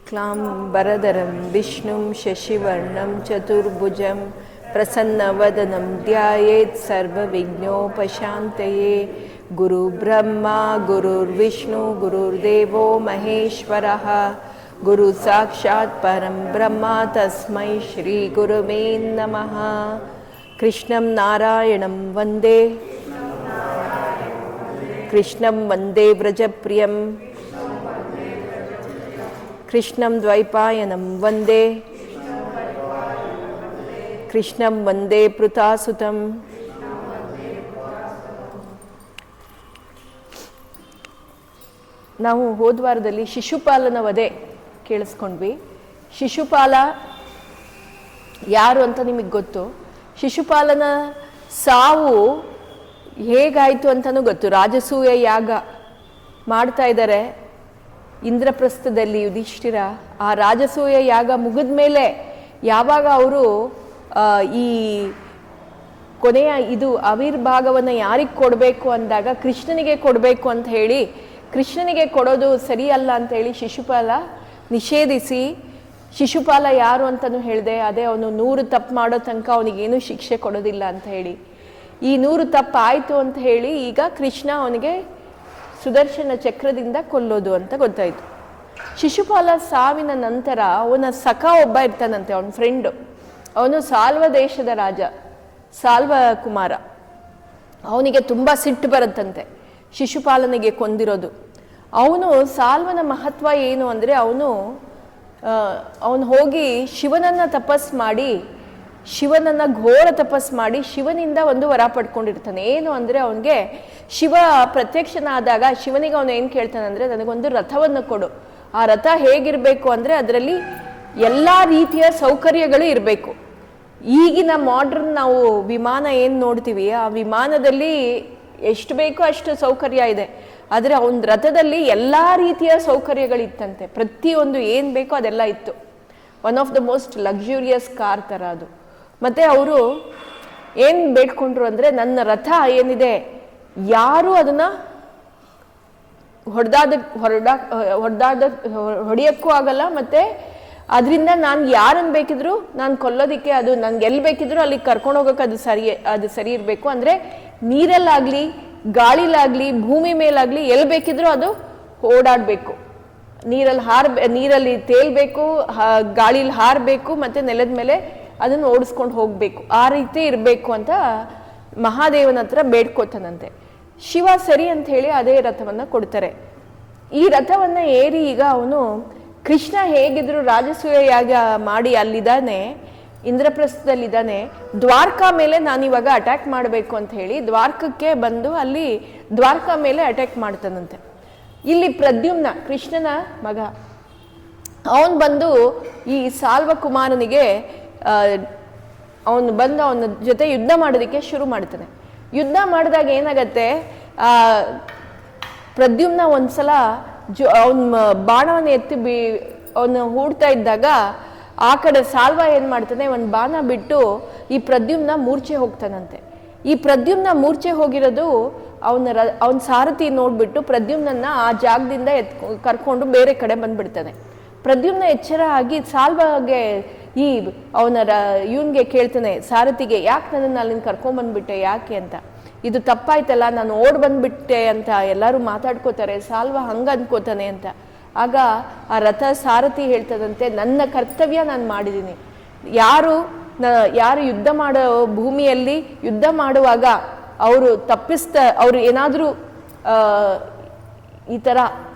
शुक्लांबरधरं विष्णुं शशिवर्णं चतुर्भुजं प्रसन्नवदनं ध्यायेत् सर्वविघ्नोपशान्तये। गुरुब्रह्मा गुरुर्विष्णु गुरुर्देवो महेश्वरः गुरु साक्षात् परं ब्रह्म तस्मै श्री गुरुवे नमः। कृष्णं नारायणं वन्दे कृष्णं वन्दे व्रजप्रियं कृष्णं द्वैपायनं वन्दे कृष्णं वन्दे पृथासुतं। ನಾವು ಹೋದ ವಾರದಲ್ಲಿ ಶಿಶುಪಾಲನ ವಧೆ ಕೇಳಿಸ್ಕೊಂಡ್ವಿ. ಶಿಶುಪಾಲ ಯಾರು ಅಂತ ನಿಮಗೆ ಗೊತ್ತು. ಶಿಶುಪಾಲನ ಸಾವು ಹೇಗಾಯಿತು ಅಂತಲೂ ಗೊತ್ತು. ರಾಜಸೂಯ ಯಾಗ ಮಾಡ್ತಾ ಇದ್ದಾರೆ ಇಂದ್ರಪ್ರಸ್ಥದಲ್ಲಿ ಯುಧಿಷ್ಠಿರ. ಆ ರಾಜಸೂಯ ಯಾಗ ಮುಗಿದ ಮೇಲೆ ಯಾವಾಗ ಅವರು ಈ ಕೊನೆಯ ಇದು ಆವಿರ್ಭಾಗವನ್ನು ಯಾರಿಗೆ ಕೊಡಬೇಕು ಅಂದಾಗ ಕೃಷ್ಣನಿಗೆ ಕೊಡಬೇಕು ಅಂತ ಹೇಳಿ, ಕೃಷ್ಣನಿಗೆ ಕೊಡೋದು ಸರಿಯಲ್ಲ ಅಂತ ಹೇಳಿ ಶಿಶುಪಾಲ ನಿಷೇಧಿಸಿ, ಶಿಶುಪಾಲ ಯಾರು ಅಂತಲೂ ಹೇಳಿದೆ, ಅದೇ ಅವನು 100 ತಪ್ಪು ಮಾಡೋ ತನಕ ಅವನಿಗೇನು ಶಿಕ್ಷೆ ಕೊಡೋದಿಲ್ಲ ಅಂತ ಹೇಳಿ. ಈ 100 ತಪ್ಪು ಆಯಿತು ಅಂತ ಹೇಳಿ ಈಗ ಕೃಷ್ಣ ಅವನಿಗೆ ಸುದರ್ಶನ ಚಕ್ರದಿಂದ ಕೊಲ್ಲೋದು ಅಂತ ಗೊತ್ತಾಯಿತು. ಶಿಶುಪಾಲ ಸಾವಿನ ನಂತರ ಅವನ ಸಖ ಒಬ್ಬ ಇರ್ತಾನಂತೆ, ಅವನ ಫ್ರೆಂಡು. ಅವನು ಸಾಲ್ವ ದೇಶದ ರಾಜ, ಸಾಲ್ವ ಕುಮಾರ. ಅವನಿಗೆ ತುಂಬ ಸಿಟ್ಟು ಬರುತ್ತಂತೆ ಶಿಶುಪಾಲನಿಗೆ ಕೊಂದಿರೋದು. ಅವನು ಸಾಲ್ವನ ಮಹತ್ವ ಏನು ಅಂದರೆ, ಅವನು ಹೋಗಿ ಶಿವನನ್ನು ತಪಸ್ ಮಾಡಿ, ಶಿವನನ್ನು ಘೋರ ತಪಸ್ ಮಾಡಿ ಶಿವನಿಂದ ಒಂದು ವರ ಪಡ್ಕೊಂಡಿರ್ತಾನೆ. ಏನು ಅಂದರೆ, ಅವನಿಗೆ ಶಿವ ಪ್ರತ್ಯಕ್ಷನಾದಾಗ ಶಿವನಿಗೆ ಅವನು ಏನು ಕೇಳ್ತಾನೆ ಅಂದರೆ, ನನಗೊಂದು ರಥವನ್ನು ಕೊಡು. ಆ ರಥ ಹೇಗಿರಬೇಕು ಅಂದರೆ ಅದರಲ್ಲಿ ಎಲ್ಲ ರೀತಿಯ ಸೌಕರ್ಯಗಳು ಇರಬೇಕು. ಈಗಿನ ಮಾಡ್ರನ್ ನಾವು ವಿಮಾನ ಏನು ನೋಡ್ತೀವಿ, ಆ ವಿಮಾನದಲ್ಲಿ ಎಷ್ಟು ಬೇಕೋ ಅಷ್ಟು ಸೌಕರ್ಯ ಇದೆ. ಆದರೆ ಅವನ ರಥದಲ್ಲಿ ಎಲ್ಲ ರೀತಿಯ ಸೌಕರ್ಯಗಳಿತ್ತಂತೆ. ಪ್ರತಿಯೊಂದು ಏನು ಬೇಕೋ ಅದೆಲ್ಲ ಇತ್ತು. One of the most luxurious car ಥರ ಅದು. ಮತ್ತು ಅವರು ಏನು ಬೇಡ್ಕೊಂಡ್ರು ಅಂದರೆ, ನನ್ನ ರಥ ಏನಿದೆ ಯಾರೂ ಅದನ್ನು ಹೊಡೆಯೋಕ್ಕೂ ಆಗಲ್ಲ, ಮತ್ತು ಅದರಿಂದ ನಾನು ಯಾರನ್ನು ಬೇಕಿದ್ರು ನಾನು ಕೊಲ್ಲೋದಕ್ಕೆ, ಅದು ನನಗೆ ಎಲ್ಲಿ ಬೇಕಿದ್ರು ಅಲ್ಲಿಗೆ ಕರ್ಕೊಂಡು ಹೋಗೋಕೆ ಅದು ಸರಿ ಇರಬೇಕು. ಅಂದರೆ ನೀರಲ್ಲಾಗಲಿ ಗಾಳಿಲಾಗಲಿ ಭೂಮಿ ಮೇಲಾಗಲಿ ಎಲ್ಲಿ ಬೇಕಿದ್ರೂ ಅದು ಓಡಾಡಬೇಕು. ನೀರಲ್ಲಿ ತೇಲ್ಬೇಕು, ಗಾಳಿಲಿ ಹಾರಬೇಕು, ಮತ್ತು ನೆಲದ ಮೇಲೆ ಅದನ್ನು ಓಡಿಸ್ಕೊಂಡು ಹೋಗಬೇಕು. ಆ ರೀತಿ ಇರಬೇಕು ಅಂತ ಮಹಾದೇವನ ಹತ್ರ ಬೇಡ್ಕೋತಾನಂತೆ. ಶಿವ ಸರಿ ಅಂತ ಹೇಳಿ ಅದೇ ರಥವನ್ನು ಕೊಡ್ತಾರೆ. ಈ ರಥವನ್ನು ಏರಿ ಈಗ ಅವನು ಕೃಷ್ಣ ಹೇಗಿದ್ರು ರಾಜಸೂಯ ಯಾಗ ಮಾಡಿ ಅಲ್ಲಿದ್ದಾನೆ, ಇಂದ್ರಪ್ರಸ್ಥದಲ್ಲಿದ್ದಾನೆ. ದ್ವಾರಕಾ ಮೇಲೆ ನಾನಿವಾಗ ಅಟ್ಯಾಕ್ ಮಾಡಬೇಕು ಅಂತ ಹೇಳಿ ದ್ವಾರಕಕ್ಕೆ ಬಂದು ಅಲ್ಲಿ ದ್ವಾರಕಾ ಮೇಲೆ ಅಟ್ಯಾಕ್ ಮಾಡ್ತಾನಂತೆ. ಇಲ್ಲಿ ಪ್ರದ್ಯುಮ್ನ ಕೃಷ್ಣನ ಮಗ ಅವನು ಬಂದು ಈ ಸಾಲ್ವ ಕುಮಾರನಿಗೆ ಅವನು ಬಂದು ಅವನ ಜೊತೆ ಯುದ್ಧ ಮಾಡೋದಕ್ಕೆ ಶುರು ಮಾಡ್ತಾನೆ. ಯುದ್ಧ ಮಾಡಿದಾಗ ಏನಾಗತ್ತೆ, ಪ್ರದ್ಯುಮ್ನ ಒಂದ್ಸಲ ಅವನ ಬಾಣವನ್ನು ಎತ್ತಿ ಅವನು ಹೂಡ್ತಾ ಇದ್ದಾಗ ಆ ಕಡೆ ಸಾಲ್ವ ಏನು ಮಾಡ್ತಾನೆ, ಒಂದು ಬಾಣ ಬಿಟ್ಟು ಈ ಪ್ರದ್ಯುಮ್ನ ಮೂರ್ಛೆ ಹೋಗ್ತಾನಂತೆ. ಈ ಪ್ರದ್ಯುಮ್ನ ಮೂರ್ಛೆ ಹೋಗಿರೋದು ಅವನ ಸಾರಥಿ ನೋಡ್ಬಿಟ್ಟು ಪ್ರದ್ಯುಮ್ನನ್ನ ಆ ಜಾಗದಿಂದ ಕರ್ಕೊಂಡು ಬೇರೆ ಕಡೆ ಬಂದ್ಬಿಡ್ತಾನೆ. ಪ್ರದ್ಯುಮ್ನ ಎಚ್ಚರ ಆಗಿ ಸಾಲ್ವಗೆ ಇವನ್ಗೆ ಕೇಳ್ತಾನೆ, ಸಾರಥಿಗೆ, ಯಾಕೆ ನನ್ನನ್ನು ಅಲ್ಲಿಂದ ಕರ್ಕೊಂಡ್ಬಂದ್ಬಿಟ್ಟೆ, ಯಾಕೆ ಅಂತ. ಇದು ತಪ್ಪಾಯ್ತಲ್ಲ, ನಾನು ಓಡ್ ಬಂದ್ಬಿಟ್ಟೆ ಅಂತ ಎಲ್ಲರೂ ಮಾತಾಡ್ಕೋತಾರೆ, ಸಾಲ್ವ ಹಂಗೆ ಅನ್ಕೋತಾನೆ ಅಂತ. ಆಗ ಆ ರಥ ಸಾರಥಿ ಹೇಳ್ತದಂತೆ, ನನ್ನ ಕರ್ತವ್ಯ ನಾನು ಮಾಡಿದ್ದೀನಿ. ಯಾರು ಯುದ್ಧ ಮಾಡೋ ಭೂಮಿಯಲ್ಲಿ ಯುದ್ಧ ಮಾಡುವಾಗ ಅವರು ಏನಾದರೂ ಈ ಥರ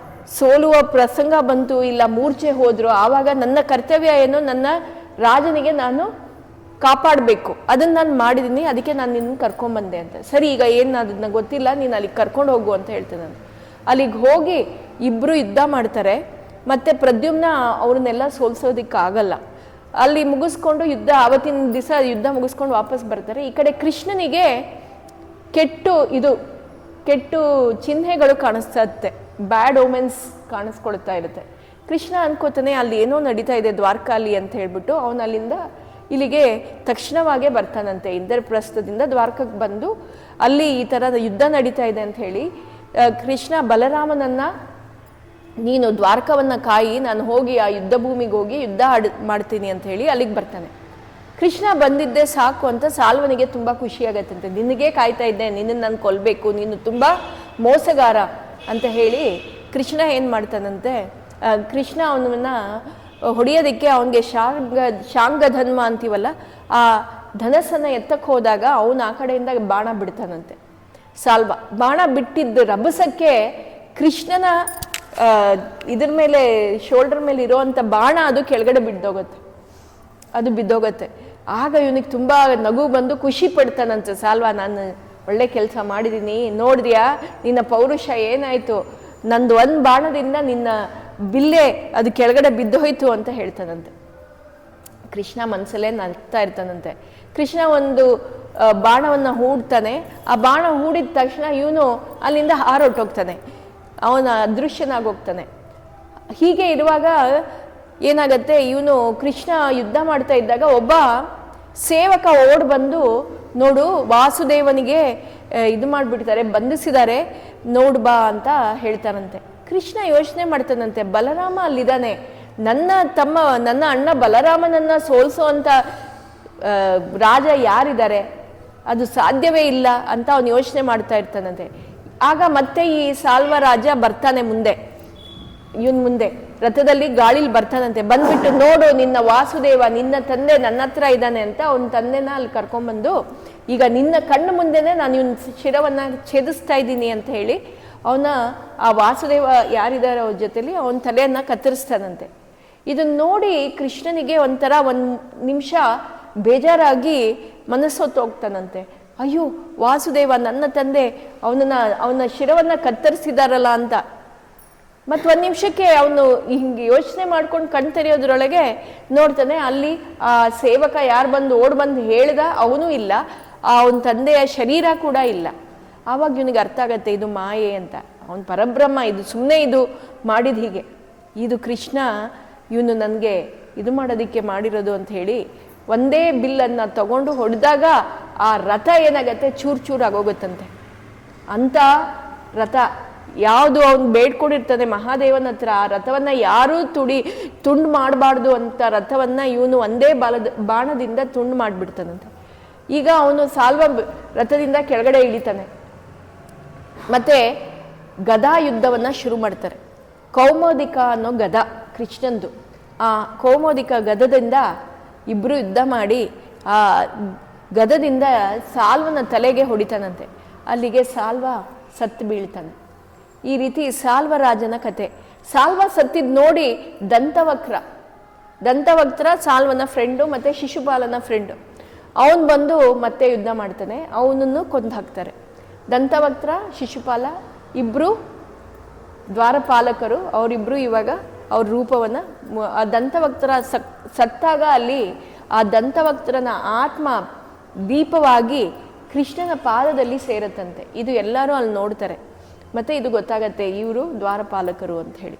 ಸೋಲುವ ಪ್ರಸಂಗ ಬಂತು, ಇಲ್ಲ ಮೂರ್ಛೆ ಹೋದ್ರು, ಆವಾಗ ನನ್ನ ಕರ್ತವ್ಯ ಏನು, ನನ್ನ ರಾಜನಿಗೆ ನಾನು ಕಾಪಾಡಬೇಕು, ಅದನ್ನು ನಾನು ಮಾಡಿದ್ದೀನಿ, ಅದಕ್ಕೆ ನಾನು ನಿನ್ನ ಕರ್ಕೊಂಬಂದೆ ಅಂತ. ಸರಿ, ಈಗ ಏನು ಅದನ್ನ ಗೊತ್ತಿಲ್ಲ, ನೀನು ಅಲ್ಲಿಗೆ ಕರ್ಕೊಂಡು ಹೋಗು ಅಂತ ಹೇಳ್ತೇನೆ ನಾನು. ಅಲ್ಲಿಗೆ ಹೋಗಿ ಇಬ್ಬರು ಯುದ್ಧ ಮಾಡ್ತಾರೆ. ಮತ್ತು ಪ್ರದ್ಯುಮ್ನ ಅವ್ರನ್ನೆಲ್ಲ ಸೋಲ್ಸೋದಕ್ಕಾಗಲ್ಲ. ಅಲ್ಲಿ ಮುಗಿಸ್ಕೊಂಡು ಆವತ್ತಿನ ದಿವಸ ಯುದ್ಧ ಮುಗಿಸ್ಕೊಂಡು ವಾಪಸ್ ಬರ್ತಾರೆ. ಈ ಕಡೆ ಕೃಷ್ಣನಿಗೆ ಕೆಟ್ಟು ಚಿಹ್ನೆಗಳು ಕಾಣಿಸ್ತತ್ತೆ, ಬ್ಯಾಡ್ ಓಮೆನ್ಸ್ ಕಾಣಿಸ್ಕೊಳ್ತಾ ಇರುತ್ತೆ. ಕೃಷ್ಣ ಅನ್ಕೋತಾನೆ ಅಲ್ಲಿ ಏನೋ ನಡೀತಾ ಇದೆ ದ್ವಾರಕಾಲಿ ಅಂತ ಹೇಳ್ಬಿಟ್ಟು ಅವನು ಅಲ್ಲಿಂದ ಇಲ್ಲಿಗೆ ತಕ್ಷಣವಾಗೇ ಬರ್ತಾನಂತೆ. ಇಂದ್ರಪ್ರಸ್ಥದಿಂದ ದ್ವಾರಕಕ್ಕೆ ಬಂದು ಅಲ್ಲಿ ಈ ಥರದ ಯುದ್ಧ ನಡೀತಾ ಇದೆ ಅಂತ ಹೇಳಿ ಕೃಷ್ಣ ಬಲರಾಮನನ್ನ ನೀನು ದ್ವಾರಕವನ್ನು ಕಾಯಿ, ನಾನು ಹೋಗಿ ಆ ಯುದ್ಧ ಭೂಮಿಗೆ ಹೋಗಿ ಯುದ್ಧ ಮಾಡ್ತೀನಿ ಅಂತ ಹೇಳಿ ಅಲ್ಲಿಗೆ ಬರ್ತಾನೆ. ಕೃಷ್ಣ ಬಂದಿದ್ದೆ ಸಾಕು ಅಂತ ಸಾಲ್ವನಿಗೆ ತುಂಬ ಖುಷಿಯಾಗತ್ತಂತೆ. ನಿನಗೆ ಕಾಯ್ತಾ ಇದ್ದೆ, ನಿನ್ನನ್ನು ನಾನು ಕೊಲ್ಲಬೇಕು, ನೀನು ತುಂಬ ಮೋಸಗಾರ ಅಂತ ಹೇಳಿ ಕೃಷ್ಣ ಏನು ಮಾಡ್ತಾನಂತೆ, ಕೃಷ್ಣ ಅವನನ್ನು ಹೊಡೆಯೋದಕ್ಕೆ ಅವನಿಗೆ ಶಾಂಗಧನ್ಮ ಅಂತೀವಲ್ಲ, ಆ ಧನಸ್ಸನ್ನು ಎತ್ತಕ್ಕೆ ಹೋದಾಗ ಅವನು ಆ ಕಡೆಯಿಂದ ಬಾಣ ಬಿಡ್ತಾನಂತೆ. ಸಾಲ್ವ ಬಾಣ ಬಿಟ್ಟಿದ್ದ ರಭಸಕ್ಕೆ ಕೃಷ್ಣನ ಇದ್ರ ಮೇಲೆ ಶೋಲ್ಡರ್ ಮೇಲೆ ಇರೋವಂಥ ಬಾಣ ಅದು ಕೆಳಗಡೆ ಬಿದ್ದೋಗತ್ತೆ. ಆಗ ಇವನಿಗೆ ತುಂಬ ನಗು ಬಂದು ಖುಷಿ ಪಡ್ತಾನಂತೆ ಸಾಲ್ವ, ನಾನು ಒಳ್ಳೆ ಕೆಲಸ ಮಾಡಿದ್ದೀನಿ, ನೋಡಿದ್ಯಾ ನಿನ್ನ ಪೌರುಷ ಏನಾಯಿತು, ನಂದು ಒಂದು ಬಾಣದಿಂದ ನಿನ್ನ ಬಿಲ್ಲೆ ಅದು ಕೆಳಗಡೆ ಬಿದ್ದೋಯ್ತು ಅಂತ ಹೇಳ್ತಾನಂತೆ. ಕೃಷ್ಣ ಮನಸ್ಸಲ್ಲೇ ನಗ್ತಾ ಇರ್ತಾನಂತೆ. ಕೃಷ್ಣ ಒಂದು ಬಾಣವನ್ನು ಹೂಡ್ತಾನೆ. ಆ ಬಾಣ ಹೂಡಿದ ತಕ್ಷಣ ಇವನು ಅಲ್ಲಿಂದ ಹಾರೊಟ್ಟೋಗ್ತಾನೆ, ಅವನ ಅದೃಶ್ಯನಾಗೋಗ್ತಾನೆ. ಹೀಗೆ ಇರುವಾಗ ಏನಾಗತ್ತೆ, ಇವನು ಕೃಷ್ಣ ಯುದ್ಧ ಮಾಡ್ತಾ ಇದ್ದಾಗ ಒಬ್ಬ ಸೇವಕ ಓಡ್ ಬಂದು, ನೋಡು ವಾಸುದೇವನಿಗೆ ಇದು ಮಾಡಿಬಿಡ್ತಾರೆ, ಬಂಧಿಸಿದ್ದಾರೆ, ನೋಡು ಬಾ ಅಂತ ಹೇಳ್ತಾನಂತೆ. ಕೃಷ್ಣ ಯೋಚನೆ ಮಾಡ್ತಾನಂತೆ, ಬಲರಾಮ ಅಲ್ಲಿದ್ದಾನೆ, ನನ್ನ ಅಣ್ಣ ಬಲರಾಮನನ್ನ ಸೋಲ್ಸೋ ಅಂತ ರಾಜ ಯಾರಿದ್ದಾರೆ, ಅದು ಸಾಧ್ಯವೇ ಇಲ್ಲ ಅಂತ ಅವನು ಯೋಚನೆ ಮಾಡ್ತಾ ಇರ್ತಾನಂತೆ. ಆಗ ಮತ್ತೆ ಈ ಸಾಲ್ವ ರಾಜ ಬರ್ತಾನೆ ಇವನ್ ಮುಂದೆ ರಥದಲ್ಲಿ ಗಾಳಿಲಿ ಬರ್ತಾನಂತೆ. ಬಂದ್ಬಿಟ್ಟು, ನೋಡು ನಿನ್ನ ವಾಸುದೇವ, ನಿನ್ನ ತಂದೆ ನನ್ನ ಹತ್ರ ಇದ್ದಾನೆ ಅಂತ ಅವನ ತಂದೆನ ಅಲ್ಲಿ ಕರ್ಕೊಂಡ್ಬಂದು, ಈಗ ನಿನ್ನ ಕಣ್ಣು ಮುಂದೆನೆ ನಾನು ಇವನ್ ಶಿರವನ್ನ ಛೇದಿಸ್ತಾ ಇದ್ದೀನಿ ಅಂತ ಹೇಳಿ ಆ ವಾಸುದೇವ ಯಾರಿದ್ದಾರೆ ಅವ್ರ ಜೊತೆಲಿ ಅವನ ತಲೆಯನ್ನ ಕತ್ತರಿಸ್ತಾನಂತೆ. ಇದನ್ನ ನೋಡಿ ಕೃಷ್ಣನಿಗೆ ಒಂಥರ ಒಂದು ನಿಮಿಷ ಬೇಜಾರಾಗಿ ಮನಸ್ಸೊತ್ತು ಹೋಗ್ತಾನಂತೆ. ಅಯ್ಯೋ ವಾಸುದೇವ ನನ್ನ ತಂದೆ, ಅವನ ಶಿರವನ್ನ ಕತ್ತರಿಸಿದಾರಲ್ಲ ಅಂತ. ಮತ್ತು ಒಂದು ನಿಮಿಷಕ್ಕೆ ಅವನು ಹಿಂಗೆ ಯೋಚನೆ ಮಾಡ್ಕೊಂಡು ಕಣ್ ತೆರೆಯೋದ್ರೊಳಗೆ ನೋಡ್ತಾನೆ, ಅಲ್ಲಿ ಆ ಸೇವಕ ಯಾರು ಓಡ್ ಬಂದು ಹೇಳ್ದ ಅವನು ಇಲ್ಲ, ಅವನ ತಂದೆಯ ಶರೀರ ಕೂಡ ಇಲ್ಲ. ಆವಾಗ ಇವನಿಗೆ ಅರ್ಥ ಆಗತ್ತೆ ಇದು ಮಾಯೆ ಅಂತ, ಅವನ ಪರಬ್ರಹ್ಮ, ಇದು ಸುಮ್ಮನೆ ಇದು ಮಾಡಿದ ಹೀಗೆ, ಇದು ಕೃಷ್ಣ ಇವನು ನನಗೆ ಇದು ಮಾಡೋದಕ್ಕೆ ಮಾಡಿರೋದು ಅಂತ ಹೇಳಿ ಒಂದೇ ಬಿಲ್ಲನ್ನು ತಗೊಂಡು ಹೊಡೆದಾಗ ಆ ರಥ ಏನಾಗತ್ತೆ, ಚೂರು ಆಗೋಗುತ್ತಂತೆ. ಅಂಥ ರಥ ಯಾವುದು ಅವನು ಬೇಡ್ಕೊಂಡಿರ್ತಾನೆ ಮಹಾದೇವನ ಹತ್ರ, ಆ ರಥವನ್ನು ಯಾರೂ ತುಂಡು ಮಾಡಬಾರ್ದು ಅಂತ ರಥವನ್ನು ಇವನು ಒಂದೇ ಬಾಣದಿಂದ ತುಂಡು ಮಾಡಿಬಿಡ್ತಾನಂತೆ. ಈಗ ಅವನು ಸಾಲ್ವ ರಥದಿಂದ ಕೆಳಗಡೆ ಇಳಿತಾನೆ. ಮತ್ತೆ ಗದಾ ಯುದ್ಧವನ್ನು ಶುರು ಮಾಡ್ತಾರೆ. ಕೌಮೋದಿಕ ಅನ್ನೋ ಗದ ಕೃಷ್ಣಂದು, ಆ ಕೌಮೋದಿಕ ಗದದಿಂದ ಇಬ್ಬರು ಯುದ್ಧ ಮಾಡಿ ಆ ಗದದಿಂದ ಸಾಲ್ವನ ತಲೆಗೆ ಹೊಡಿತಾನಂತೆ. ಅಲ್ಲಿಗೆ ಸಾಲ್ವ ಸತ್ತು ಬೀಳ್ತಾನೆ. ಈ ರೀತಿ ಸಾಲ್ವರಾಜನ ಕತೆ. ಸಾಲ್ವ ಸತ್ತಿದ್ ನೋಡಿ ದಂತವಕ್ರ ಸಾಲ್ವನ ಫ್ರೆಂಡು ಮತ್ತೆ ಶಿಶುಪಾಲನ ಫ್ರೆಂಡು, ಅವನು ಬಂದು ಮತ್ತೆ ಯುದ್ಧ ಮಾಡ್ತಾನೆ, ಅವನನ್ನು ಕೊಂದು ಹಾಕ್ತಾರೆ. ದಂತವಕ್ರ ಶಿಶುಪಾಲ ಇಬ್ರು ದ್ವಾರಪಾಲಕರು, ಅವರಿಬ್ರು ಇವಾಗ ಅವ್ರ ರೂಪವನ್ನು, ಆ ದಂತವಕ್ತರ ಸತ್ತಾಗ ಅಲ್ಲಿ ಆ ದಂತವಕ್ತರನ ಆತ್ಮ ದೀಪವಾಗಿ ಕೃಷ್ಣನ ಪಾದದಲ್ಲಿ ಸೇರತ್ತಂತೆ. ಇದು ಎಲ್ಲರೂ ಅಲ್ಲಿ ನೋಡ್ತಾರೆ. ಮತ್ತೆ ಇದು ಗೊತ್ತಾಗತ್ತೆ ಇವರು ದ್ವಾರಪಾಲಕರು ಅಂತ ಹೇಳಿ.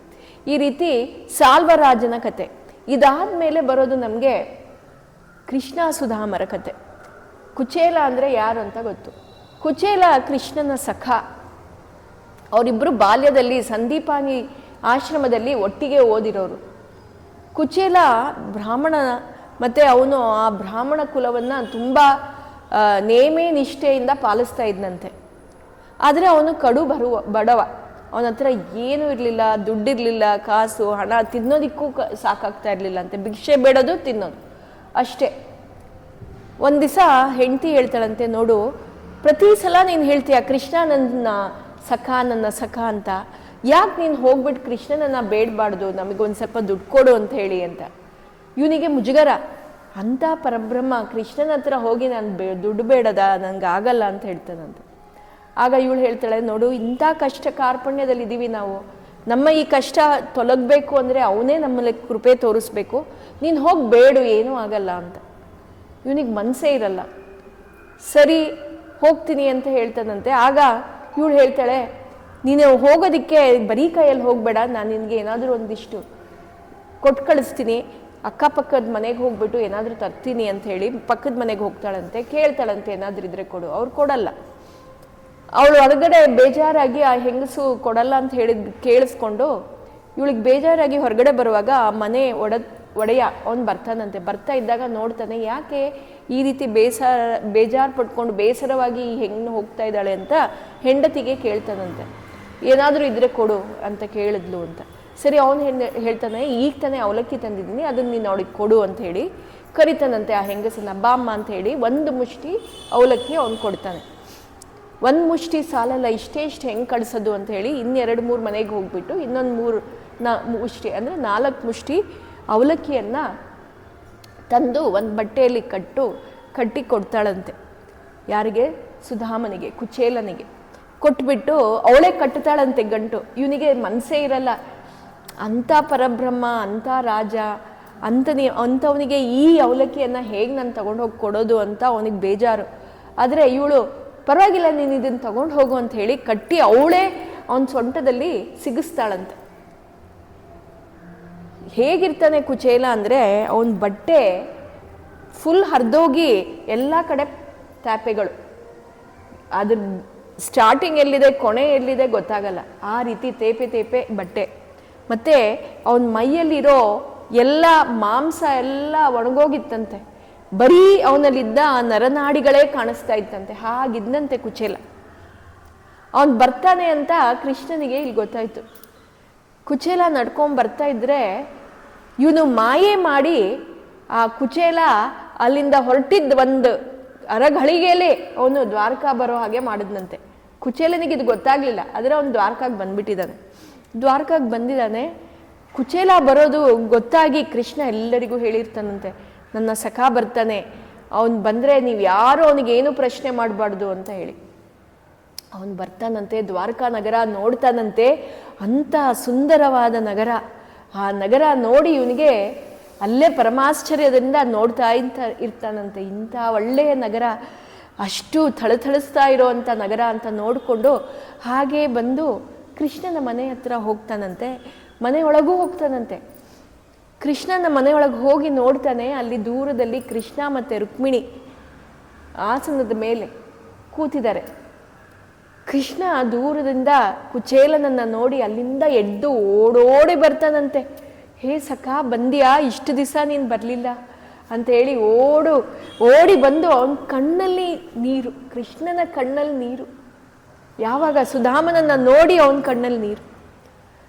ಈ ರೀತಿ ಸಾಲ್ವರಾಜನ ಕತೆ. ಇದಾದ್ಮೇಲೆ ಬರೋದು ನಮಗೆ ಕೃಷ್ಣಾಸುಧಾಮರ ಕತೆ. ಕುಚೇಲ ಅಂದರೆ ಯಾರು ಅಂತ ಗೊತ್ತು. ಕುಚೇಲ ಕೃಷ್ಣನ ಸಖ. ಅವರಿಬ್ಬರು ಬಾಲ್ಯದಲ್ಲಿ ಸಂದೀಪಾನಿ ಆಶ್ರಮದಲ್ಲಿ ಒಟ್ಟಿಗೆ ಓದಿರೋರು. ಕುಚೇಲ ಬ್ರಾಹ್ಮಣ, ಮತ್ತು ಅವನು ಆ ಬ್ರಾಹ್ಮಣ ಕುಲವನ್ನು ತುಂಬ ನೇಮೇ ನಿಷ್ಠೆಯಿಂದ ಪಾಲಿಸ್ತಾ ಇದ್ದಂತೆ. ಆದರೆ ಅವನು ಬಡವ, ಅವನ ಹತ್ರ ಏನೂ ಇರಲಿಲ್ಲ, ದುಡ್ಡಿರಲಿಲ್ಲ, ಕಾಸು ಹಣ ತಿನ್ನೋದಿಕ್ಕೂ ಸಾಕಾಗ್ತಾ ಇರಲಿಲ್ಲ ಅಂತೆ. ಭಿಕ್ಷೆ ಬೇಡೋದು ತಿನ್ನೋದು ಅಷ್ಟೇ. ಒಂದು ದಿವಸ ಹೆಂಡತಿ ಹೇಳ್ತಾಳಂತೆ, ನೋಡು ಪ್ರತಿ ಸಲ ನೀನು ಹೇಳ್ತೀಯ ಕೃಷ್ಣ ನನ್ನ ಸಖ ಅಂತ, ಯಾಕೆ ನೀನು ಹೋಗ್ಬಿಟ್ಟು ಕೃಷ್ಣನನ್ನ ಬೇಡಬಾರ್ದು, ನಮಗೊಂದು ಸ್ವಲ್ಪ ದುಡ್ಡು ಕೊಡು ಅಂತ ಹೇಳಿ ಅಂತ. ಇವನಿಗೆ ಮುಜುಗರ, ಅಂಥ ಪರಬ್ರಹ್ಮ ಕೃಷ್ಣನ ಹತ್ರ ಹೋಗಿ ನಾನು ದುಡ್ಡು ಬೇಡದ, ನನಗೆ ಆಗಲ್ಲ ಅಂತ ಹೇಳ್ತಾನಂತೆ. ಆಗ ಇವಳು ಹೇಳ್ತಾಳೆ, ನೋಡು ಇಂಥ ಕಷ್ಟ ಕಾರ್ಪಣ್ಯದಲ್ಲಿದ್ದೀವಿ ನಾವು, ನಮ್ಮ ಈ ಕಷ್ಟ ತೊಲಗಬೇಕು ಅಂದರೆ ಅವನೇ ನಮ್ಮಲ್ಲಿ ಕೃಪೆ ತೋರಿಸ್ಬೇಕು, ನೀನು ಹೋಗಿ ಬೇಡು ಏನೂ ಆಗಲ್ಲ ಅಂತ. ಇವನಿಗೆ ಮನಸ್ಸೇ ಇರಲ್ಲ. ಸರಿ ಹೋಗ್ತೀನಿ ಅಂತ ಹೇಳ್ತಾನಂತೆ. ಆಗ ಇವಳು ಹೇಳ್ತಾಳೆ, ನೀನು ಹೋಗೋದಕ್ಕೆ ಬರೀ ಕೈಯಲ್ಲಿ ಹೋಗಬೇಡ, ನಾನು ನಿನಗೆ ಏನಾದರೂ ಒಂದಿಷ್ಟು ಕೊಟ್ಟು ಕಳಿಸ್ತೀನಿ, ಅಕ್ಕಪಕ್ಕದ ಮನೆಗೆ ಹೋಗ್ಬಿಟ್ಟು ಏನಾದರೂ ತರ್ತೀನಿ ಅಂತ ಹೇಳಿ ಪಕ್ಕದ ಮನೆಗೆ ಹೋಗ್ತಾಳಂತೆ. ಕೇಳ್ತಾಳಂತೆ ಏನಾದರೂ ಇದ್ರೆ ಕೊಡು. ಅವ್ರು ಕೊಡಲ್ಲ. ಅವಳು ಹೊರಗಡೆ ಬೇಜಾರಾಗಿ ಆ ಹೆಂಗಸು ಕೊಡಲ್ಲ ಅಂತ ಹೇಳಿದ್ ಕೇಳಿಸ್ಕೊಂಡು ಇವಳಿಗೆ ಬೇಜಾರಾಗಿ ಹೊರಗಡೆ ಬರುವಾಗ ಆ ಮನೆ ಒಡೆಯ ಅವನು ಬರ್ತಾನಂತೆ. ಬರ್ತಾ ಇದ್ದಾಗ ನೋಡ್ತಾನೆ, ಯಾಕೆ ಈ ರೀತಿ ಬೇಜಾರು ಪಡ್ಕೊಂಡು ಬೇಸರವಾಗಿ ಈ ಹೆಣ್ಣು ಹೋಗ್ತಾ ಇದ್ದಾಳೆ ಅಂತ ಹೆಂಡತಿಗೆ ಕೇಳ್ತಾನಂತೆ. ಏನಾದರೂ ಇದ್ರೆ ಕೊಡು ಅಂತ ಕೇಳಿದ್ಲು ಅಂತ. ಸರಿ, ಅವನು ಹೇಳ್ತಾನೆ, ಈಗ ತಾನೇ ಅವಲಕ್ಕಿ ತಂದಿದ್ದೀನಿ, ಅದನ್ನು ನೀನು ಅವಳಿಗೆ ಕೊಡು ಅಂತ ಹೇಳಿ ಕರಿತಾನಂತೆ ಆ ಹೆಂಗಸನ್ನ. ಬಾಮ್ಮ ಅಂತ ಹೇಳಿ ಒಂದು ಮುಷ್ಟಿ ಅವಲಕ್ಕಿ ಅವನು ಕೊಡ್ತಾನೆ. ಒಂದು ಮುಷ್ಟಿ ಸಾಲಲ್ಲ, ಇಷ್ಟೇ ಹೆಂಗೆ ಕಳಿಸೋದು ಅಂತ ಹೇಳಿ 2-3 ಮನೆಗೆ ಹೋಗ್ಬಿಟ್ಟು ಇನ್ನೊಂದು 3 ಮುಷ್ಟಿ ಅಂದರೆ 4 ಮುಷ್ಟಿ ಅವಲಕ್ಕಿಯನ್ನು ತಂದು ಒಂದು ಬಟ್ಟೆಯಲ್ಲಿ ಕಟ್ಟಿ ಕೊಡ್ತಾಳಂತೆ. ಯಾರಿಗೆ? ಸುಧಾಮನಿಗೆ, ಕುಚೇಲನಿಗೆ ಕೊಟ್ಬಿಟ್ಟು ಅವಳೇ ಕಟ್ಟುತ್ತಾಳಂತೆ ಗಂಟು. ಇವನಿಗೆ ಮನಸ್ಸೇ ಇರಲ್ಲ, ಅಂಥ ಪರಬ್ರಹ್ಮ, ಅಂಥ ರಾಜ, ಅಂಥವನಿಗೆ ಈ ಅವಲಕ್ಕಿಯನ್ನು ಹೇಗೆ ನಾನು ತಗೊಂಡೋಗಿ ಕೊಡೋದು ಅಂತ ಅವನಿಗೆ ಬೇಜಾರು. ಆದರೆ ಇವಳು ಪರವಾಗಿಲ್ಲ, ನೀನು ಇದನ್ನು ತಗೊಂಡು ಹೋಗು ಅಂತ ಹೇಳಿ ಕಟ್ಟಿ ಅವಳೇ ಅವನ ಸೊಂಟದಲ್ಲಿ ಸಿಗಿಸ್ತಾಳಂತೆ. ಹೇಗಿರ್ತಾನೆ ಕುಚೇಲ ಅಂದರೆ, ಅವನ ಬಟ್ಟೆ ಫುಲ್ ಹರಿದೋಗಿ ಎಲ್ಲ ಕಡೆ ತ್ಯಾಪೆಗಳು, ಅದ್ರ ಸ್ಟಾರ್ಟಿಂಗ್ ಎಲ್ಲಿದೆ ಕೊನೆ ಎಲ್ಲಿದೆ ಗೊತ್ತಾಗಲ್ಲ, ಆ ರೀತಿ ತೇಪೆ ಬಟ್ಟೆ. ಮತ್ತು ಅವನ ಮೈಯಲ್ಲಿರೋ ಎಲ್ಲ ಮಾಂಸ ಎಲ್ಲ ಒಣಗೋಗಿತ್ತಂತೆ, ಬರೀ ಅವನಲ್ಲಿದ್ದ ನರನಾಡಿಗಳೇ ಕಾಣಿಸ್ತಾ ಇತ್ತಂತೆ. ಹಾಗಿದ್ದಂತೆ ಕುಚೇಲ. ಅವನು ಬರ್ತಾನೆ ಅಂತ ಕೃಷ್ಣನಿಗೆ ಇಲ್ಲಿ ಗೊತ್ತಾಯ್ತು. ಕುಚೇಲ ನಡ್ಕೊಂಡು ಬರ್ತಾ ಇದ್ರೆ ಇವನು ಮಾಯೆ ಮಾಡಿ ಆ ಕುಚೇಲ ಅಲ್ಲಿಂದ ಹೊರಟಿದ್ದ ಒಂದು ಅರಗಳಿಗೆಯಲ್ಲಿ ಅವನು ದ್ವಾರಕಾ ಬರೋ ಹಾಗೆ ಮಾಡಿದ್ನಂತೆ. ಕುಚೇಲನಿಗೆ ಇದು ಗೊತ್ತಾಗ್ಲಿಲ್ಲ, ಆದರೆ ಅವನು ದ್ವಾರಕಾಗೆ ಬಂದ್ಬಿಟ್ಟಿದ್ದಾನೆ. ದ್ವಾರಕಾಗೆ ಬಂದಿದ್ದಾನೆ. ಕುಚೇಲ ಬರೋದು ಗೊತ್ತಾಗಿ ಕೃಷ್ಣ ಎಲ್ಲರಿಗೂ ಹೇಳಿರ್ತಾನಂತೆ, ನನ್ನ ಸಖಾ ಬರ್ತಾನೆ, ಅವನು ಬಂದರೆ ನೀವು ಯಾರು ಅವನಿಗೇನು ಪ್ರಶ್ನೆ ಮಾಡಬಾರ್ದು ಅಂತ ಹೇಳಿ. ಅವನು ಬರ್ತಾನಂತೆ, ದ್ವಾರಕಾ ನಗರ ನೋಡ್ತಾನಂತೆ. ಅಂಥ ಸುಂದರವಾದ ನಗರ. ಆ ನಗರ ನೋಡಿ ಇವನಿಗೆ ಅಲ್ಲೇ ಪರಮಾಶ್ಚರ್ಯದಿಂದ ನೋಡ್ತಾ ಇರ್ತಾನಂತೆ. ಇಂಥ ಒಳ್ಳೆಯ ನಗರ, ಅಷ್ಟು ಥಳಥಳಿಸ್ತಾ ಇರೋವಂಥ ನಗರ ಅಂತ ನೋಡಿಕೊಂಡು ಹಾಗೇ ಬಂದು ಕೃಷ್ಣನ ಮನೆ ಹತ್ರ ಹೋಗ್ತಾನಂತೆ. ಮನೆಯೊಳಗೂ ಹೋಗ್ತಾನಂತೆ. ಕೃಷ್ಣನ ಮನೆಯೊಳಗೆ ಹೋಗಿ ನೋಡ್ತಾನೆ, ಅಲ್ಲಿ ದೂರದಲ್ಲಿ ಕೃಷ್ಣ ಮತ್ತು ರುಕ್ಮಿಣಿ ಆಸನದ ಮೇಲೆ ಕೂತಿದ್ದಾರೆ. ಕೃಷ್ಣ ದೂರದಿಂದ ಕುಚೇಲನನ್ನು ನೋಡಿ ಅಲ್ಲಿಂದ ಎದ್ದು ಓಡೋಡಿ ಬರ್ತಾನಂತೆ. ಹೇ ಸಖಾ, ಬಂದ್ಯಾ? ಇಷ್ಟು ದಿವಸ ನೀನು ಬರಲಿಲ್ಲ ಅಂತೇಳಿ ಓಡಿ ಬಂದು ಅವನ ಕಣ್ಣಲ್ಲಿ ನೀರು, ಕೃಷ್ಣನ ಕಣ್ಣಲ್ಲಿ ನೀರು. ಯಾವಾಗ ಸುಧಾಮನನ್ನು ನೋಡಿ ಅವನ ಕಣ್ಣಲ್ಲಿ ನೀರು,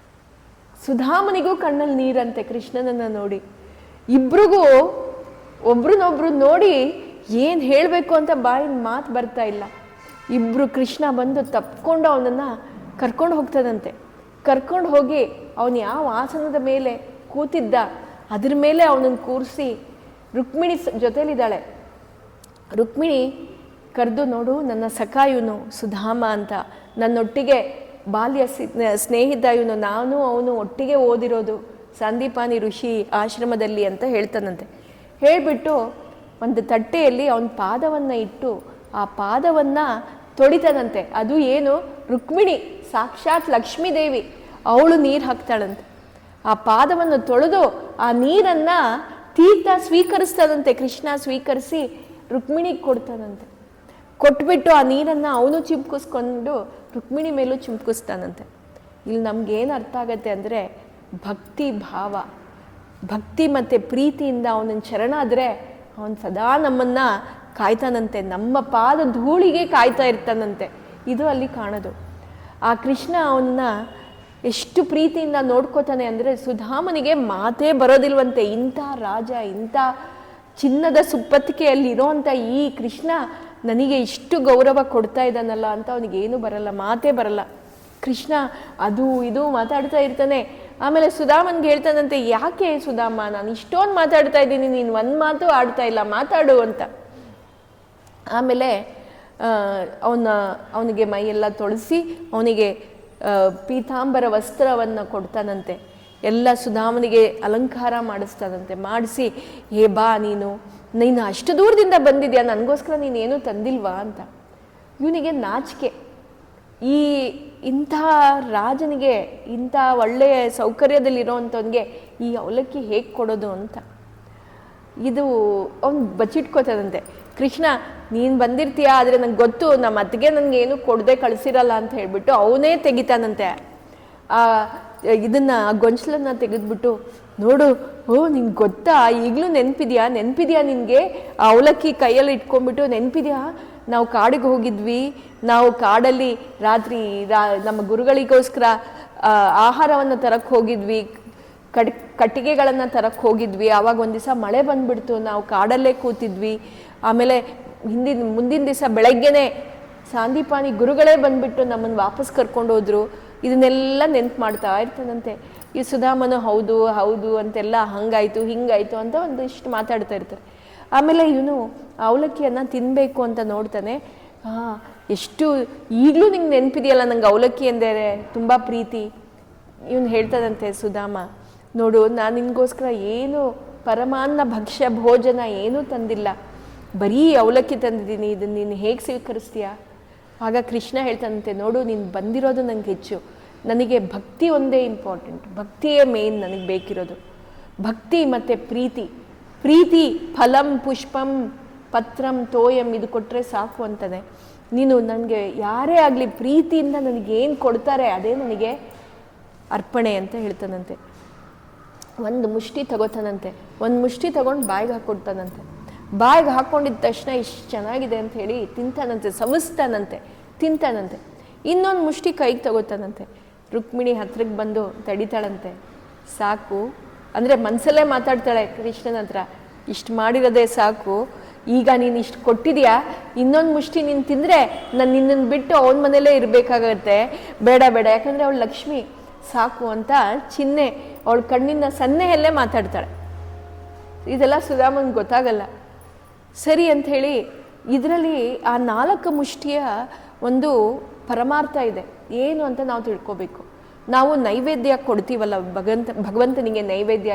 ಸುಧಾಮನಿಗೂ ಕಣ್ಣಲ್ಲಿ ನೀರಂತೆ ಕೃಷ್ಣನನ್ನು ನೋಡಿ. ಇಬ್ರಿಗೂ ಒಬ್ರನ್ನೊಬ್ರು ನೋಡಿ ಏನು ಹೇಳಬೇಕು ಅಂತ ಬಾಯಿನ ಮಾತು ಬರ್ತಾ ಇಲ್ಲ. ಇಬ್ಬರು ಕೃಷ್ಣ ಬಂದು ತಪ್ಕೊಂಡು ಅವನನ್ನು ಕರ್ಕೊಂಡು ಹೋಗ್ತದಂತೆ. ಕರ್ಕೊಂಡು ಹೋಗಿ ಅವನು ಯಾವ ಆಸನದ ಮೇಲೆ ಕೂತಿದ್ದ ಅದ್ರ ಮೇಲೆ ಅವನನ್ನು ಕೂರಿಸಿ ರುಕ್ಮಿಣಿ ಜೊತೆಲಿದ್ದಾಳೆ. ರುಕ್ಮಿಣಿ ಕರೆದು, ನೋಡು ನನ್ನ ಸಖಾ ಇವನು ಸುಧಾಮ ಅಂತ, ನನ್ನೊಟ್ಟಿಗೆ ಬಾಲ್ಯ ಸ್ನೇಹಿತ ಇವನು, ನಾನು ಅವನು ಒಟ್ಟಿಗೆ ಓದಿರೋದು ಸಂದೀಪಾನಿ ಋಷಿ ಆಶ್ರಮದಲ್ಲಿ ಅಂತ ಹೇಳ್ತಾನಂತೆ. ಹೇಳಿಬಿಟ್ಟು ಒಂದು ತಟ್ಟೆಯಲ್ಲಿ ಅವನ ಪಾದವನ್ನು ಇಟ್ಟು ಆ ಪಾದವನ್ನು ತೊಳಿತಾನಂತೆ. ಅದು ಏನು? ರುಕ್ಮಿಣಿ, ಸಾಕ್ಷಾತ್ ಲಕ್ಷ್ಮೀದೇವಿ, ಅವಳು ನೀರು ಹಾಕ್ತಾಳಂತೆ. ಆ ಪಾದವನ್ನು ತೊಳೆದು ಆ ನೀರನ್ನು ತೀರ್ಥ ಸ್ವೀಕರಿಸ್ತಾನಂತೆ. ಕೃಷ್ಣ ಸ್ವೀಕರಿಸಿ ರುಕ್ಮಿಣಿಗೆ ಕೊಡ್ತಾನಂತೆ. ಕೊಟ್ಬಿಟ್ಟು ಆ ನೀರನ್ನು ಅವನು ಚಿಮ್ಕಿಸ್ಕೊಂಡು ರುಕ್ಮಿಣಿ ಮೇಲೂ ಚಿಮ್ಕಿಸ್ತಾನಂತೆ. ಇಲ್ಲಿ ನಮಗೇನು ಅರ್ಥ ಆಗತ್ತೆ ಅಂದರೆ, ಭಕ್ತಿ ಭಾವ, ಭಕ್ತಿ ಮತ್ತು ಪ್ರೀತಿಯಿಂದ ಅವನನ್ನು ಶರಣಾದರೆ ಅವನು ಸದಾ ನಮ್ಮನ್ನು ಕಾಯ್ತಾನಂತೆ, ನಮ್ಮ ಪಾದ ಧೂಳಿಗೆ ಕಾಯ್ತಾ ಇರ್ತಾನಂತೆ. ಇದು ಅಲ್ಲಿ ಕಾಣೋದು. ಆ ಕೃಷ್ಣ ಅವನ್ನ ಎಷ್ಟು ಪ್ರೀತಿಯಿಂದ ನೋಡ್ಕೋತಾನೆ ಅಂದರೆ, ಸುಧಾಮನಿಗೆ ಮಾತೇ ಬರೋದಿಲ್ವಂತೆ. ಇಂಥ ರಾಜ, ಇಂಥ ಚಿನ್ನದ ಸುಪ್ಪತ್ತಿಗೆಯಲ್ಲಿರೋಂಥ ಈ ಕೃಷ್ಣ ನನಗೆ ಇಷ್ಟು ಗೌರವ ಕೊಡ್ತಾ ಇದ್ದಾನಲ್ಲ ಅಂತ ಅವನಿಗೇನು ಬರಲ್ಲ, ಮಾತೇ ಬರಲ್ಲ. ಕೃಷ್ಣ ಅದು ಇದು ಮಾತಾಡ್ತಾ ಇರ್ತಾನೆ. ಆಮೇಲೆ ಸುಧಾಮನ್ಗೆ ಹೇಳ್ತಾನಂತೆ, ಯಾಕೆ ಸುಧಾಮ, ನಾನು ಇಷ್ಟೊಂದು ಮಾತಾಡ್ತಾ ಇದ್ದೀನಿ, ನೀನು ಒಂದು ಮಾತು ಆಡ್ತಾ ಇಲ್ಲ, ಮಾತಾಡು ಅಂತ. ಆಮೇಲೆ ಅವನಿಗೆ ಮೈಯೆಲ್ಲ ತೊಳಸಿ ಅವನಿಗೆ ಪೀತಾಂಬರ ವಸ್ತ್ರವನ್ನು ಕೊಡ್ತಾನಂತೆ. ಎಲ್ಲ ಸುಧಾಮನಿಗೆ ಅಲಂಕಾರ ಮಾಡಿಸ್ತಾನಂತೆ. ಮಾಡಿಸಿ, ಹೇ ಬಾ, ನೀನು ಅಷ್ಟು ದೂರದಿಂದ ಬಂದಿದ್ಯಾ, ನನಗೋಸ್ಕರ ನೀನೇನು ತಂದಿಲ್ವಾ ಅಂತ. ಇವನಿಗೆ ನಾಚಿಕೆ, ಇಂಥ ರಾಜನಿಗೆ, ಇಂಥ ಒಳ್ಳೆಯ ಸೌಕರ್ಯದಲ್ಲಿರೋವಂಥವನಿಗೆ ಈ ಅವಲಕ್ಕಿ ಹೇಗೆ ಕೊಡೋದು ಅಂತ. ಇದು ಅವ್ನು ಬಚ್ಚಿಟ್ಕೋತಾನಂತೆ. ಕೃಷ್ಣ, ನೀನು ಬಂದಿರ್ತೀಯ, ಆದರೆ ನಂಗೆ ಗೊತ್ತು, ನಮ್ಮ ಅತ್ತಿಗೆ ನನಗೇನು ಕೊಡದೆ ಕಳಿಸಿರಲ್ಲ ಅಂತ ಹೇಳಿಬಿಟ್ಟು ಅವನೇ ತೆಗಿತಾನಂತೆ ಇದನ್ನು ಆ ಗೊಂಚಲನ್ನು ತೆಗೆದ್ಬಿಟ್ಟು, ನೋಡು, ಓ ನಿನ್ಗೆ ಗೊತ್ತಾ, ಈಗಲೂ ನೆನಪಿದ್ಯಾ ನಿನಗೆ, ಆ ಅವಲಕ್ಕಿ ಕೈಯಲ್ಲಿ ಇಟ್ಕೊಂಡ್ಬಿಟ್ಟು ನೆನಪಿದ್ಯಾ, ನಾವು ಕಾಡಿಗೆ ಹೋಗಿದ್ವಿ, ನಾವು ಕಾಡಲ್ಲಿ ರಾತ್ರಿ ನಮ್ಮ ಗುರುಗಳಿಗೋಸ್ಕರ ಆಹಾರವನ್ನು ತರಕ್ಕೆ ಹೋಗಿದ್ವಿ, ಕಟ್ಟಿಗೆಗಳನ್ನು ತರಕ್ಕೆ ಹೋಗಿದ್ವಿ, ಆವಾಗ ಒಂದು ದಿವಸ ಮಳೆ ಬಂದುಬಿಡ್ತು, ನಾವು ಕಾಡಲ್ಲೇ ಕೂತಿದ್ವಿ, ಆಮೇಲೆ ಮುಂದಿನ ದಿವಸ ಬೆಳಗ್ಗೆನೆ ಸಾಂದೀಪಾನಿ ಗುರುಗಳೇ ಬಂದುಬಿಟ್ಟು ನಮ್ಮನ್ನು ವಾಪಸ್ ಕರ್ಕೊಂಡು ಹೋದ್ರು. ಇದನ್ನೆಲ್ಲ ನೆನ್ಪು ಮಾಡ್ತಾ ಇರ್ತಾನಂತೆ. ಈ ಸುಧಾಮನು ಹೌದು ಹೌದು ಅಂತೆಲ್ಲ ಹಂಗಾಯ್ತು ಹಿಂಗಾಯ್ತು ಅಂತ ಒಂದಿಷ್ಟು ಮಾತಾಡ್ತಾ ಇರ್ತಾರೆ. ಆಮೇಲೆ ಇವನು ಅವಲಕ್ಕಿಯನ್ನು ತಿನ್ನಬೇಕು ಅಂತ ನೋಡ್ತಾನೆ. ಎಷ್ಟು ಈಗಲೂ ನಿಂಗೆ ನೆನಪಿದೆಯಲ್ಲ, ನಂಗೆ ಅವಲಕ್ಕಿ ಎಂದರೆ ತುಂಬ ಪ್ರೀತಿ. ಇವನು ಹೇಳ್ತಾನಂತೆ ಸುಧಾಮ, ನೋಡು, ನಾನು ನಿನಗೋಸ್ಕರ ಏನು ಪರಮಾನ್ನ ಭಕ್ಷ್ಯ ಭೋಜನ ಏನೂ ತಂದಿಲ್ಲ, ಬರೀ ಅವಲಕ್ಕಿ ತಂದಿದ್ದೀನಿ, ಇದನ್ನು ನೀನು ಹೇಗೆ ಸ್ವೀಕರಿಸ್ತೀಯಾ? ಆಗ ಕೃಷ್ಣ ಹೇಳ್ತಾನಂತೆ, ನೋಡು, ನೀನು ಬಂದಿರೋದು ನನಗೆ ಹೆಚ್ಚು, ನನಗೆ ಭಕ್ತಿ ಒಂದೇ ಇಂಪಾರ್ಟೆಂಟ್, ಭಕ್ತಿಯೇ ಮೇನ್ ನನಗೆ ಬೇಕಿರೋದು. ಭಕ್ತಿ ಮತ್ತು ಪ್ರೀತಿ ಫಲಂ ಪುಷ್ಪಂ ಪತ್ರಂ ತೋಯಂ ಇದು ಕೊಟ್ಟರೆ ಸಾಕು ಅಂತಾನೆ. ನೀನು ನನಗೆ ಯಾರೇ ಆಗಲಿ ಪ್ರೀತಿಯಿಂದ ನನಗೇನು ಕೊಡ್ತಾರೆ ಅದೇ ನನಗೆ ಅರ್ಪಣೆ ಅಂತ ಹೇಳ್ತಾನಂತೆ. ಒಂದು ಮುಷ್ಟಿ ತಗೋತಾನಂತೆ, ಒಂದು ಮುಷ್ಟಿ ತಗೊಂಡು ಬಾಯಿಗೆ ಹಾಕ್ಕೊಡ್ತಾನಂತೆ. ಬಾಯಿಗೆ ಹಾಕ್ಕೊಂಡಿದ್ದ ತಕ್ಷಣ ಇಷ್ಟು ಚೆನ್ನಾಗಿದೆ ಅಂತ ಹೇಳಿ ತಿಂತಾನಂತೆ, ಸವಿಸ್ತಾನಂತೆ, ತಿಂತಾನಂತೆ. ಇನ್ನೊಂದು ಮುಷ್ಟಿ ಕೈಗೆ ತಗೋತಾನಂತೆ. ರುಕ್ಮಿಣಿ ಹತ್ರಕ್ಕೆ ಬಂದು ತಡಿತಾಳಂತೆ, ಸಾಕು ಅಂದರೆ ಮನಸ್ಸಲ್ಲೇ ಮಾತಾಡ್ತಾಳೆ ಕೃಷ್ಣನ ಹತ್ರ, ಇಷ್ಟು ಮಾಡಿರೋದೇ ಸಾಕು, ಈಗ ನೀನು ಇಷ್ಟು ಕೊಟ್ಟಿದ್ಯಾ, ಇನ್ನೊಂದು ಮುಷ್ಟಿ ನೀನು ತಿಂದರೆ ನಾನು ನಿನ್ನನ್ನು ಬಿಟ್ಟು ಅವನ ಮನೇಲೇ ಇರಬೇಕಾಗತ್ತೆ, ಬೇಡ ಯಾಕಂದರೆ ಅವಳು ಲಕ್ಷ್ಮಿ, ಸಾಕು ಅಂತ ಚಿನ್ನೆ ಅವಳ ಕಣ್ಣಿನ ಸನ್ನೆಯಲ್ಲೇ ಮಾತಾಡ್ತಾಳೆ. ಇದೆಲ್ಲ ಸುಧಾಮನ್ಗೆ ಗೊತ್ತಾಗಲ್ಲ. ಸರಿ ಅಂಥೇಳಿ ಇದರಲ್ಲಿ ಆ 4 ಮುಷ್ಟಿಯ ಒಂದು ಪರಮಾರ್ಥ ಇದೆ, ಏನು ಅಂತ ನಾವು ತಿಳ್ಕೊಬೇಕು. ನಾವು ನೈವೇದ್ಯ ಕೊಡ್ತೀವಲ್ಲ ಭಗವಂತನಿಗೆ ನೈವೇದ್ಯ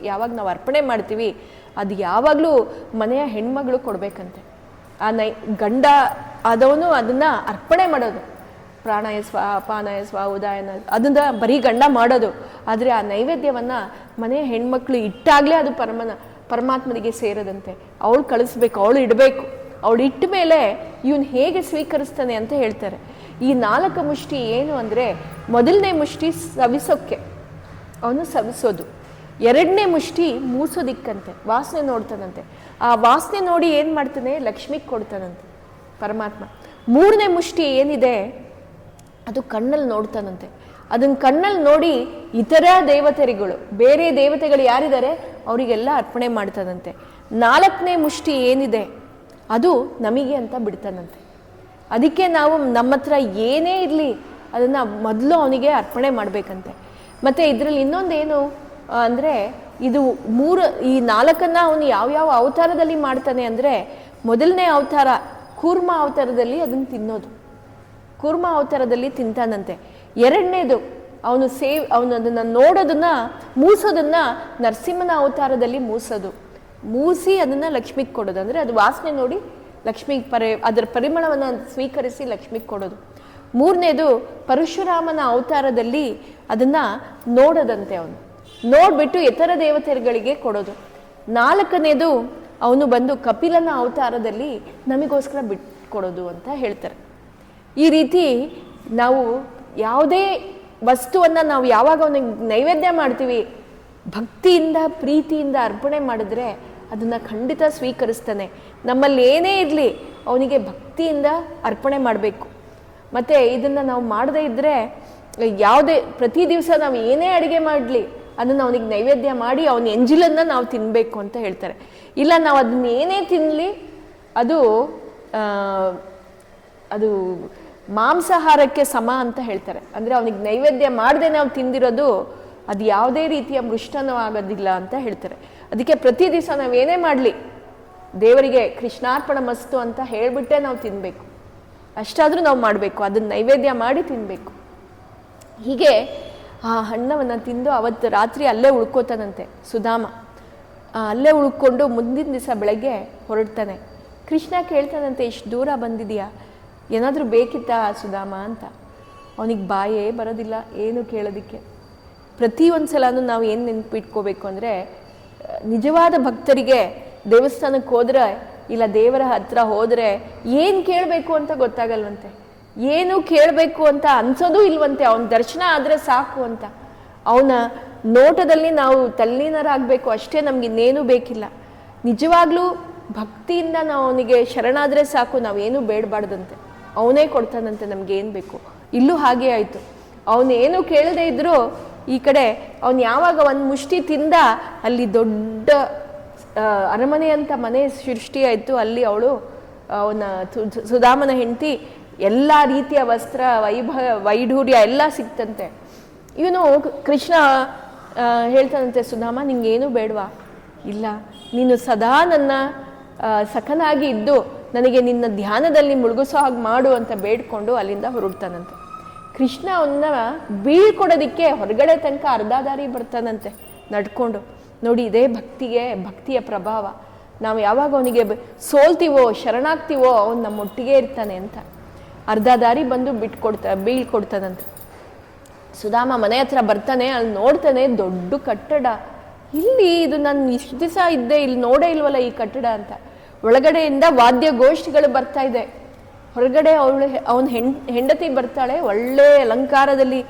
ಯಾವಾಗ ನಾವು ಅರ್ಪಣೆ ಮಾಡ್ತೀವಿ, ಅದು ಯಾವಾಗಲೂ ಮನೆಯ ಹೆಣ್ಮಗಳು ಕೊಡಬೇಕಂತೆ. ಆ ಗಂಡ ಆದವನು ಅದನ್ನು ಅರ್ಪಣೆ ಮಾಡೋದು, ಪ್ರಾಣಾಯ ಸ್ವಾಹ ಅಪಾನಾಯ ಸ್ವಾಹ ಉದಾಯನ, ಅದನ್ನು ಬರೀ ಗಂಡ ಮಾಡೋದು. ಆದರೆ ಆ ನೈವೇದ್ಯವನ್ನು ಮನೆಯ ಹೆಣ್ಮಕ್ಳು ಇಟ್ಟಾಗಲೇ ಅದು ಪರಮಾತ್ಮನಿಗೆ ಸೇರದಂತೆ. ಅವಳು ಕಳಿಸ್ಬೇಕು, ಅವಳು ಇಡಬೇಕು. ಅವಳು ಇಟ್ಟ ಮೇಲೆ ಇವನು ಹೇಗೆ ಸ್ವೀಕರಿಸ್ತಾನೆ ಅಂತ ಹೇಳ್ತಾರೆ. ಈ 4 ಮುಷ್ಟಿ ಏನು ಅಂದರೆ, ಮೊದಲನೇ ಮುಷ್ಟಿ ಸವಿಸೋಕ್ಕೆ, ಅವನು ಸವಿಸೋದು. 2ನೇ ಮುಷ್ಟಿ ಮೂಸೋದಿಕ್ಕಂತೆ, ವಾಸನೆ ನೋಡ್ತಾನಂತೆ. ಆ ವಾಸನೆ ನೋಡಿ ಏನು ಮಾಡ್ತಾನೆ, ಲಕ್ಷ್ಮಿಗೆ ಕೊಡ್ತಾನಂತೆ ಪರಮಾತ್ಮ. 3ನೇ ಮುಷ್ಟಿ ಏನಿದೆ ಅದು ಕಣ್ಣಲ್ಲಿ ನೋಡ್ತಾನಂತೆ. ಅದನ್ನು ಕಣ್ಣಲ್ಲಿ ನೋಡಿ ಇತರ ದೇವತೆಗಳು, ಬೇರೆ ದೇವತೆಗಳು ಯಾರಿದ್ದಾರೆ ಅವರಿಗೆಲ್ಲ ಅರ್ಪಣೆ ಮಾಡ್ತಾನಂತೆ. 4ನೇ ಮುಷ್ಟಿ ಏನಿದೆ ಅದು ನಮಗೆ ಅಂತ ಬಿಡ್ತಾನಂತೆ. ಅದಕ್ಕೆ ನಾವು ನಮ್ಮ ಹತ್ರ ಏನೇ ಇರಲಿ ಅದನ್ನು ಮೊದಲು ಅವನಿಗೆ ಅರ್ಪಣೆ ಮಾಡಬೇಕಂತೆ. ಮತ್ತು ಇದರಲ್ಲಿ ಇನ್ನೊಂದೇನು ಅಂದರೆ, ಈ 4 ಅವನು ಯಾವ್ಯಾವ ಅವತಾರದಲ್ಲಿ ಮಾಡ್ತಾನೆ ಅಂದರೆ, ಮೊದಲನೇ ಅವತಾರ ಕೂರ್ಮ ಅವತಾರದಲ್ಲಿ ಅದನ್ನು ತಿನ್ನೋದು, ಕೂರ್ಮ ಅವತಾರದಲ್ಲಿ ತಿಂತಾನಂತೆ. 2ನೇದು ಅವನು ಅದನ್ನು ನೋಡೋದನ್ನ ಮೂಸೋದನ್ನ ನರಸಿಂಹನ ಅವತಾರದಲ್ಲಿ ಮೂಸಿ ಅದನ್ನು ಲಕ್ಷ್ಮಿಗೆ ಕೊಡೋದು. ಅಂದರೆ ಅದು ವಾಸನೆ ನೋಡಿ ಲಕ್ಷ್ಮಿಗೆ ಅದರ ಪರಿಮಳವನ್ನು ಸ್ವೀಕರಿಸಿ ಲಕ್ಷ್ಮಿಗೆ ಕೊಡೋದು. 3ನೇದು ಪರಶುರಾಮನ ಅವತಾರದಲ್ಲಿ ಅದನ್ನು ನೋಡೋದಂತೆ, ಅವನು ನೋಡ್ಬಿಟ್ಟು ಇತರ ದೇವತೆಗಳಿಗೆ ಕೊಡೋದು. 4ನೇದು ಅವನು ಬಂದು ಕಪಿಲನ ಅವತಾರದಲ್ಲಿ ನಮಗೋಸ್ಕರ ಬಿಟ್ಕೊಡೋದು ಅಂತ ಹೇಳ್ತಾರೆ. ಈ ರೀತಿ ನಾವು ಯಾವುದೇ ವಸ್ತುವನ್ನು ನಾವು ಯಾವಾಗ ಅವನಿಗೆ ನೈವೇದ್ಯ ಮಾಡ್ತೀವಿ, ಭಕ್ತಿಯಿಂದ ಪ್ರೀತಿಯಿಂದ ಅರ್ಪಣೆ ಮಾಡಿದ್ರೆ ಅದನ್ನು ಖಂಡಿತ ಸ್ವೀಕರಿಸ್ತಾನೆ. ನಮ್ಮಲ್ಲಿ ಏನೇ ಇರಲಿ ಅವನಿಗೆ ಭಕ್ತಿಯಿಂದ ಅರ್ಪಣೆ ಮಾಡಬೇಕು. ಮತ್ತು ಇದನ್ನು ನಾವು ಮಾಡದೇ ಇದ್ದರೆ, ಪ್ರತಿ ದಿವಸ ನಾವು ಏನೇ ಅಡುಗೆ ಮಾಡಲಿ ಅದನ್ನು ಅವನಿಗೆ ನೈವೇದ್ಯ ಮಾಡಿ ಅವನ ಎಂಜಿಲನ್ನು ನಾವು ತಿನ್ನಬೇಕು ಅಂತ ಹೇಳ್ತಾರೆ. ಇಲ್ಲ, ನಾವು ಅದನ್ನ ಏನೇ ತಿನ್ನಲಿ ಅದು ಮಾಂಸಾಹಾರಕ್ಕೆ ಸಮ ಅಂತ ಹೇಳ್ತಾರೆ. ಅಂದರೆ ಅವನಿಗೆ ನೈವೇದ್ಯ ಮಾಡದೆ ನಾವು ತಿಂದಿರೋದು ಅದು ಯಾವುದೇ ರೀತಿಯ ಮೃಷ್ಟನೂ ಆಗೋದಿಲ್ಲ ಅಂತ ಹೇಳ್ತಾರೆ. ಅದಕ್ಕೆ ಪ್ರತಿ ದಿವಸ ನಾವೇನೇ ಮಾಡಲಿ ದೇವರಿಗೆ ಕೃಷ್ಣಾರ್ಪಣ ಮಸ್ತು ಅಂತ ಹೇಳಿಬಿಟ್ಟೆ ನಾವು ತಿನ್ನಬೇಕು. ಅಷ್ಟಾದರೂ ನಾವು ಮಾಡಬೇಕು, ಅದನ್ನು ನೈವೇದ್ಯ ಮಾಡಿ ತಿನ್ನಬೇಕು. ಹೀಗೆ ಆ ಹಣ್ಣವನ್ನು ತಿಂದು ಅವತ್ತು ರಾತ್ರಿ ಅಲ್ಲೇ ಉಳ್ಕೋತಾನಂತೆ ಸುಧಾಮ. ಅಲ್ಲೇ ಉಳ್ಕೊಂಡು ಮುಂದಿನ ದಿವಸ ಬೆಳಗ್ಗೆ ಹೊರಡ್ತಾನೆ. ಕೃಷ್ಣ ಕೇಳ್ತಾನಂತೆ, ಇಷ್ಟು ದೂರ ಬಂದಿದೆಯಾ, ಏನಾದರೂ ಬೇಕಿತ್ತಾ ಸುಧಾಮ ಅಂತ. ಅವನಿಗೆ ಬಾಯೇ ಬರೋದಿಲ್ಲ ಏನು ಕೇಳೋದಕ್ಕೆ. ಪ್ರತಿಯೊಂದು ಸಲನೂ ನಾವು ಏನು ನೆನಪಿಟ್ಕೋಬೇಕು ಅಂದರೆ, ನಿಜವಾದ ಭಕ್ತರಿಗೆ ದೇವಸ್ಥಾನಕ್ಕೆ ಹೋದರೆ ಇಲ್ಲ ದೇವರ ಹತ್ರ ಹೋದರೆ ಏನು ಕೇಳಬೇಕು ಅಂತ ಗೊತ್ತಾಗಲ್ವಂತೆ. ಏನು ಕೇಳಬೇಕು ಅಂತ ಅನ್ಸೋದು ಇಲ್ವಂತೆ. ಅವನ ದರ್ಶನ ಆದರೆ ಸಾಕು ಅಂತ. ಅವನ ನೋಟದಲ್ಲಿ ನಾವು ತಲ್ಲೀನರಾಗಬೇಕು ಅಷ್ಟೇ, ನಮ್ಗೆ ಇನ್ನೇನು ಬೇಕಿಲ್ಲ. ನಿಜವಾಗ್ಲೂ ಭಕ್ತಿಯಿಂದ ನಾವು ಅವನಿಗೆ ಶರಣಾದರೆ ಸಾಕು, ನಾವೇನು ಬೇಡಬಾರ್ದಂತೆ, ಅವನೇ ಕೊಡ್ತಾನಂತೆ ನಮ್ಗೆ ಏನು ಬೇಕು. ಇಲ್ಲೂ ಹಾಗೆ ಆಯಿತು. ಅವನೇನು ಕೇಳದೆ ಇದ್ರೂ ಈ ಕಡೆ ಅವನು ಯಾವಾಗ ಒಂದು ಮುಷ್ಟಿ ತಿಂದ ಅಲ್ಲಿ ದೊಡ್ಡ ಅರಮನೆ ಅಂತ ಮನೆ ಸೃಷ್ಟಿ ಆಯಿತು. ಅಲ್ಲಿ ಅವಳು ಅವನ ಸುಧಾಮನ ಹೆಂಡತಿ ಎಲ್ಲ ರೀತಿಯ ವಸ್ತ್ರ ವೈಢೂರ್ಯ ಎಲ್ಲ ಸಿಕ್ತಂತೆ. ಇವನು ಕೃಷ್ಣ ಹೇಳ್ತಾನಂತೆ, ಸುಧಾಮ ನಿಂಗೇನು ಬೇಡವಾ? ಇಲ್ಲ, ನೀನು ಸದಾ ನನ್ನ ಸಖನಾಗಿ ಇದ್ದು ನನಗೆ ನಿನ್ನ ಧ್ಯಾನದಲ್ಲಿ ಮುಳುಗಿಸೋ ಹಾಗೆ ಮಾಡು ಅಂತ ಬೇಡ್ಕೊಂಡು ಅಲ್ಲಿಂದ ಹೊರಡ್ತಾನಂತೆ. ಕೃಷ್ಣ ಅವನ್ನ ಬೀಳ್ಕೊಡೋದಿಕ್ಕೆ ಹೊರಗಡೆ ತನಕ ಅರ್ಧ ದಾರಿ ಬರ್ತಾನಂತೆ ನಡ್ಕೊಂಡು. ನೋಡಿ, ಇದೇ ಭಕ್ತಿಯ ಪ್ರಭಾವ. ನಾವು ಯಾವಾಗ ಅವನಿಗೆ ಸೋಲ್ತೀವೋ ಶರಣಾಗ್ತೀವೋ ಅವನು ನಮ್ಮೊಟ್ಟಿಗೆ ಇರ್ತಾನೆ ಅಂತ. ಅರ್ಧ ದಾರಿ ಬಂದು ಬೀಳ್ಕೊಡ್ತಾನಂತೆ. ಸುಧಾಮ ಮನೆ ಹತ್ರ ಬರ್ತಾನೆ, ಅಲ್ಲಿ ನೋಡ್ತಾನೆ ದೊಡ್ಡ ಕಟ್ಟಡ. ಇಲ್ಲಿ ಇದು ನಾನು ಇಷ್ಟು ದಿವಸ ಇದ್ದೆ, ಇಲ್ಲಿ ನೋಡೇ ಇಲ್ವಲ್ಲ ಈ ಕಟ್ಟಡ ಅಂತ. ಒಳಗಡೆಯಿಂದ ವಾದ್ಯ ಗೋಷ್ಠಿಗಳು ಬರ್ತಾ ಇದೆ. ಹೊರಗಡೆ ಅವನ ಹೆಂಡತಿ ಬರ್ತಾಳೆ ಒಳ್ಳೆ ಅಲಂಕಾರದಲ್ಲಿ.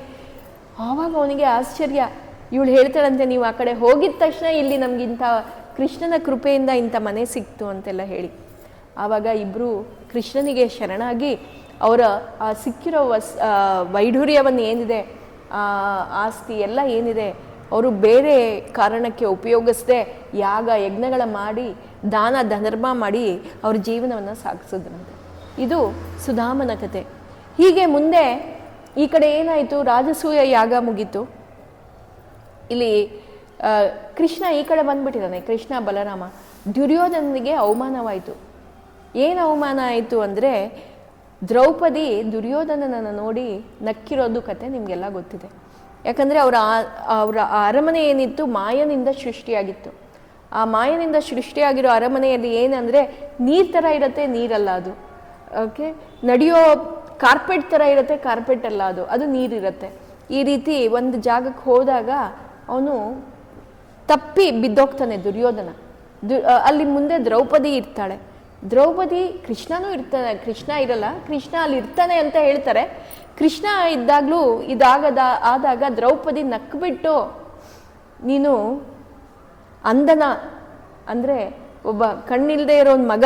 ಆವಾಗ ಅವನಿಗೆ ಆಶ್ಚರ್ಯ. ಇವಳು ಹೇಳ್ತಾಳಂತೆ, ನೀವು ಆ ಕಡೆ ಹೋಗಿದ ತಕ್ಷಣ ಇಲ್ಲಿ ನಮ್ಗಿಂತ ಕೃಷ್ಣನ ಕೃಪೆಯಿಂದ ಇಂಥ ಮನೆ ಸಿಕ್ತು ಅಂತೆಲ್ಲ ಹೇಳಿ. ಆವಾಗ ಇಬ್ಬರು ಕೃಷ್ಣನಿಗೆ ಶರಣಾಗಿ ಅವರ ಆ ಸಿಕ್ಕಿರೋ ವೈಢೂರ್ಯವನ್ನು ಏನಿದೆ, ಆಸ್ತಿ ಎಲ್ಲ ಏನಿದೆ, ಅವರು ಬೇರೆ ಕಾರಣಕ್ಕೆ ಉಪಯೋಗಿಸದೆ ಯಾಗ ಯಜ್ಞಗಳ ಮಾಡಿ ದಾನ ಧರ್ಮ ಮಾಡಿ ಅವ್ರ ಜೀವನವನ್ನು ಸಾಗಿಸಿದ್ರಂತೆ. ಇದು ಸುಧಾಮನ ಕತೆ. ಹೀಗೆ ಮುಂದೆ ಈ ಕಡೆ ಏನಾಯಿತು, ರಾಜಸೂಯ ಯಾಗ ಮುಗೀತು. ಇಲ್ಲಿ ಕೃಷ್ಣ ಈ ಕಡೆ ಬಂದ್ಬಿಟ್ಟಿದ್ದಾನೆ. ಕೃಷ್ಣ ಬಲರಾಮ. ದುರ್ಯೋಧನನಿಗೆ ಅವಮಾನವಾಯಿತು. ಏನು ಅವಮಾನ ಆಯಿತು ಅಂದರೆ, ದ್ರೌಪದಿ ದುರ್ಯೋಧನನನ್ನು ನೋಡಿ ನಕ್ಕಿರೋದು ಕತೆ ನಿಮಗೆಲ್ಲ ಗೊತ್ತಿದೆ. ಯಾಕಂದರೆ ಅವರ ಅರಮನೆ ಏನಿತ್ತು ಮಾಯನಿಂದ ಸೃಷ್ಟಿಯಾಗಿತ್ತು. ಆ ಮಾಯನಿಂದ ಸೃಷ್ಟಿಯಾಗಿರೋ ಅರಮನೆಯಲ್ಲಿ ಏನಂದರೆ ನೀರು ಥರ ಇರುತ್ತೆ, ನೀರಲ್ಲ ಅದು. ಓಕೆ, ನಡೆಯೋ ಕಾರ್ಪೆಟ್ ಥರ ಇರುತ್ತೆ, ಕಾರ್ಪೆಟ್ ಅಲ್ಲ ಅದು, ಅದು ನೀರಿರುತ್ತೆ. ಈ ರೀತಿ ಒಂದು ಜಾಗಕ್ಕೆ ಹೋದಾಗ ಅವನು ತಪ್ಪಿ ಬಿದ್ದೋಗ್ತಾನೆ ದುರ್ಯೋಧನ. ಅಲ್ಲಿ ಮುಂದೆ ದ್ರೌಪದಿ ಇರ್ತಾಳೆ. ದ್ರೌಪದಿ, ಕೃಷ್ಣನೂ ಇರ್ತಾನೆ, ಕೃಷ್ಣ ಇರಲ್ಲ, ಕೃಷ್ಣ ಅಲ್ಲಿ ಇರ್ತಾನೆ ಅಂತ ಹೇಳ್ತಾರೆ. ಕೃಷ್ಣ ಇದ್ದಾಗಲೂ ಆದಾಗ ದ್ರೌಪದಿ ನಕ್ಬಿಟ್ಟು, ನೀನು ಅಂದನ ಅಂದರೆ ಒಬ್ಬ ಕಣ್ಣಿಲ್ದೇ ಇರೋ ಒಂದು ಮಗ,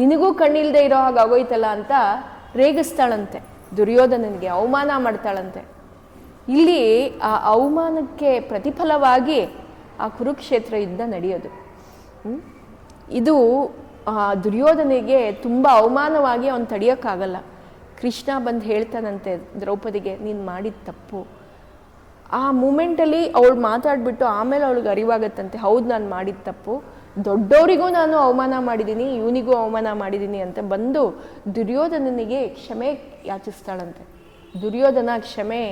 ನಿನಗೂ ಕಣ್ಣಿಲ್ದೇ ಇರೋ ಹಾಗೆ ಆಗೋಯ್ತಲ್ಲ ಅಂತ ರೇಗಿಸ್ತಾಳಂತೆ. ದುರ್ಯೋಧನನಿಗೆ ಅವಮಾನ ಮಾಡ್ತಾಳಂತೆ. ಇಲ್ಲಿ ಆ ಅವಮಾನಕ್ಕೆ ಪ್ರತಿಫಲವಾಗಿ ಆ ಕುರುಕ್ಷೇತ್ರ ಯುದ್ಧ ನಡೆಯೋದು. ಇದು ದುರ್ಯೋಧನಿಗೆ ತುಂಬ ಅವಮಾನವಾಗಿ ಅವನು ತಡೆಯೋಕ್ಕಾಗಲ್ಲ. ಕೃಷ್ಣ ಬಂದು ಹೇಳ್ತಾನಂತೆ ದ್ರೌಪದಿಗೆ, ನೀನು ಮಾಡಿದ ತಪ್ಪು. ಆ ಮೂಮೆಂಟಲ್ಲಿ ಅವಳು ಮಾತಾಡ್ಬಿಟ್ಟು ಆಮೇಲೆ ಅವಳಿಗೆ ಅರಿವಾಗತ್ತಂತೆ, ಹೌದು ನಾನು ಮಾಡಿದ ತಪ್ಪು, ದೊಡ್ಡವರಿಗೂ ನಾನು ಅವಮಾನ ಮಾಡಿದ್ದೀನಿ, ಇವನಿಗೂ ಅವಮಾನ ಮಾಡಿದ್ದೀನಿ ಅಂತ ಬಂದು ದುರ್ಯೋಧನನಿಗೆ ಕ್ಷಮೆ ಯಾಚಿಸ್ತಾಳಂತೆ. ದುರ್ಯೋಧನ, ಕ್ಷಮೆ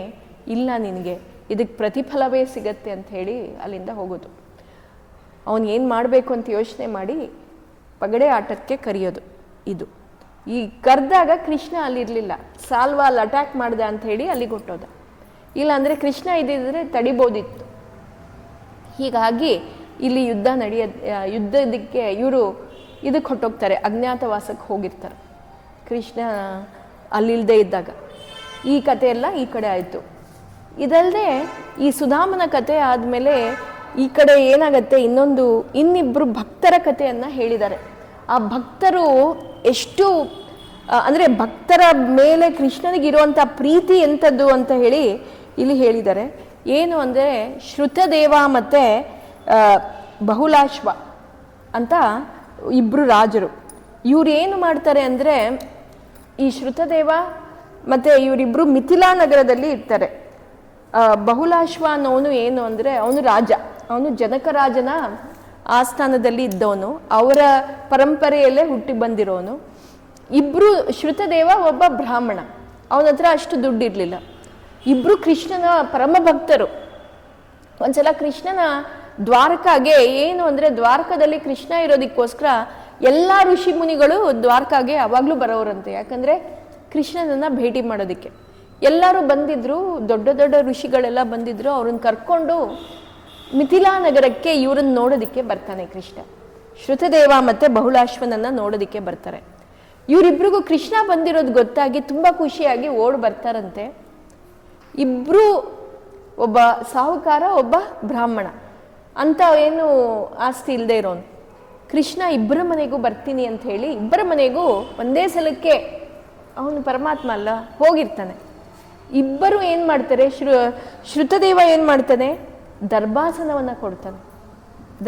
ಇಲ್ಲ ನಿನಗೆ, ಇದಕ್ಕೆ ಪ್ರತಿಫಲವೇ ಸಿಗತ್ತೆ ಅಂತ ಹೇಳಿ ಅಲ್ಲಿಂದ ಹೋಗೋದು. ಅವನು ಏನು ಮಾಡಬೇಕು ಅಂತ ಯೋಚನೆ ಮಾಡಿ ಪಗಡೆ ಆಟಕ್ಕೆ ಕರೆಯೋದು. ಇದು ಈ ಕರೆದಾಗ ಕೃಷ್ಣ ಅಲ್ಲಿರಲಿಲ್ಲ. ಸಾಲ್ವ ಅಲ್ಲಿ ಅಟ್ಯಾಕ್ ಮಾಡಿದೆ ಅಂತ ಹೇಳಿ ಅಲ್ಲಿಗೆ ಹೊಟ್ಟೋದ. ಇಲ್ಲಾಂದರೆ ಕೃಷ್ಣ ಇದ್ದಿದ್ರೆ ತಡಿಬೋದಿತ್ತು. ಹೀಗಾಗಿ ಇಲ್ಲಿ ಯುದ್ಧದಕ್ಕೆ ಇವರು ಇದಕ್ಕೆ ಹೊಟ್ಟೋಗ್ತಾರೆ, ಅಜ್ಞಾತವಾಸಕ್ಕೆ ಹೋಗಿರ್ತಾರೆ. ಕೃಷ್ಣ ಅಲ್ಲಿಲ್ಲದೆ ಇದ್ದಾಗ ಈ ಕತೆ ಎಲ್ಲ ಈ ಕಡೆ ಆಯಿತು. ಇದಲ್ಲದೆ ಈ ಸುಧಾಮನ ಕತೆ ಆದಮೇಲೆ ಈ ಕಡೆ ಏನಾಗತ್ತೆ, ಇನ್ನಿಬ್ಬರು ಭಕ್ತರ ಕಥೆಯನ್ನು ಹೇಳಿದ್ದಾರೆ. ಆ ಭಕ್ತರು ಎಷ್ಟು ಅಂದರೆ ಭಕ್ತರ ಮೇಲೆ ಕೃಷ್ಣನಿಗಿರುವಂಥ ಪ್ರೀತಿ ಎಂಥದ್ದು ಅಂತ ಹೇಳಿ ಇಲ್ಲಿ ಹೇಳಿದ್ದಾರೆ. ಏನು ಅಂದರೆ, ಶ್ರುತದೇವ ಮತ್ತು ಬಹುಲಾಶ್ವ ಅಂತ ಇಬ್ಬರು ರಾಜರು. ಇವ್ರು ಏನು ಮಾಡ್ತಾರೆ ಅಂದರೆ, ಈ ಶ್ರುತದೇವ ಮತ್ತು ಇವರಿಬ್ಬರು ಮಿಥಿಲಾ ನಗರದಲ್ಲಿ ಇರ್ತಾರೆ. ಬಹುಲಾಶ್ವ ಅನ್ನೋನು ಏನು ಅಂದರೆ, ಅವನು ರಾಜ, ಅವನು ಜನಕರಾಜನ ಆಸ್ಥಾನದಲ್ಲಿ ಇದ್ದವನು, ಅವರ ಪರಂಪರೆಯಲ್ಲೇ ಹುಟ್ಟಿ ಬಂದಿರೋನು. ಇಬ್ಬರು, ಶ್ರುತದೇವ ಒಬ್ಬ ಬ್ರಾಹ್ಮಣ, ಅವನ ಹತ್ರ ಅಷ್ಟು ದುಡ್ಡಿರಲಿಲ್ಲ. ಇಬ್ಬರು ಕೃಷ್ಣನ ಪರಮ ಭಕ್ತರು. ಒಂದ್ಸಲ ಕೃಷ್ಣನ ದ್ವಾರಕಾಗೆ ಏನು ಅಂದರೆ, ದ್ವಾರಕದಲ್ಲಿ ಕೃಷ್ಣ ಇರೋದಕ್ಕೋಸ್ಕರ ಎಲ್ಲ ಋಷಿ ಮುನಿಗಳು ದ್ವಾರಕಾಗೆ ಯಾವಾಗಲೂ ಬರೋರಂತೆ. ಯಾಕಂದರೆ ಕೃಷ್ಣನನ್ನು ಭೇಟಿ ಮಾಡೋದಕ್ಕೆ ಎಲ್ಲರೂ ಬಂದಿದ್ರು, ದೊಡ್ಡ ದೊಡ್ಡ ಋಷಿಗಳೆಲ್ಲ ಬಂದಿದ್ರು. ಅವ್ರನ್ನ ಕರ್ಕೊಂಡು ಮಿಥಿಲಾ ನಗರಕ್ಕೆ ಇವ್ರನ್ನ ನೋಡೋದಕ್ಕೆ ಬರ್ತಾನೆ ಕೃಷ್ಣ. ಶ್ರುತದೇವ ಮತ್ತು ಬಹುಲಾಶ್ವನನ್ನು ನೋಡೋದಕ್ಕೆ ಬರ್ತಾರೆ. ಇವರಿಬ್ರಿಗೂ ಕೃಷ್ಣ ಬಂದಿರೋದು ಗೊತ್ತಾಗಿ ತುಂಬ ಖುಷಿಯಾಗಿ ಓಡ್ ಬರ್ತಾರಂತೆ. ಇಬ್ಬರು, ಒಬ್ಬ ಸಾಹುಕಾರ, ಒಬ್ಬ ಬ್ರಾಹ್ಮಣ ಅಂತ ಏನು ಆಸ್ತಿ ಇಲ್ಲದೆ ಇರೋನು. ಕೃಷ್ಣ ಇಬ್ಬರ ಮನೆಗೂ ಬರ್ತೀನಿ ಅಂತ ಹೇಳಿ ಇಬ್ಬರ ಮನೆಗೂ ಒಂದೇ ಸಲಕ್ಕೆ, ಅವನು ಪರಮಾತ್ಮ ಅಲ್ಲ, ಹೋಗಿರ್ತಾನೆ. ಇಬ್ಬರು ಏನು ಮಾಡ್ತಾರೆ, ಶ್ರುತದೇವ ಏನು ಮಾಡ್ತಾನೆ, ದರ್ಭಾಸನವನ್ನು ಕೊಡ್ತಾನೆ.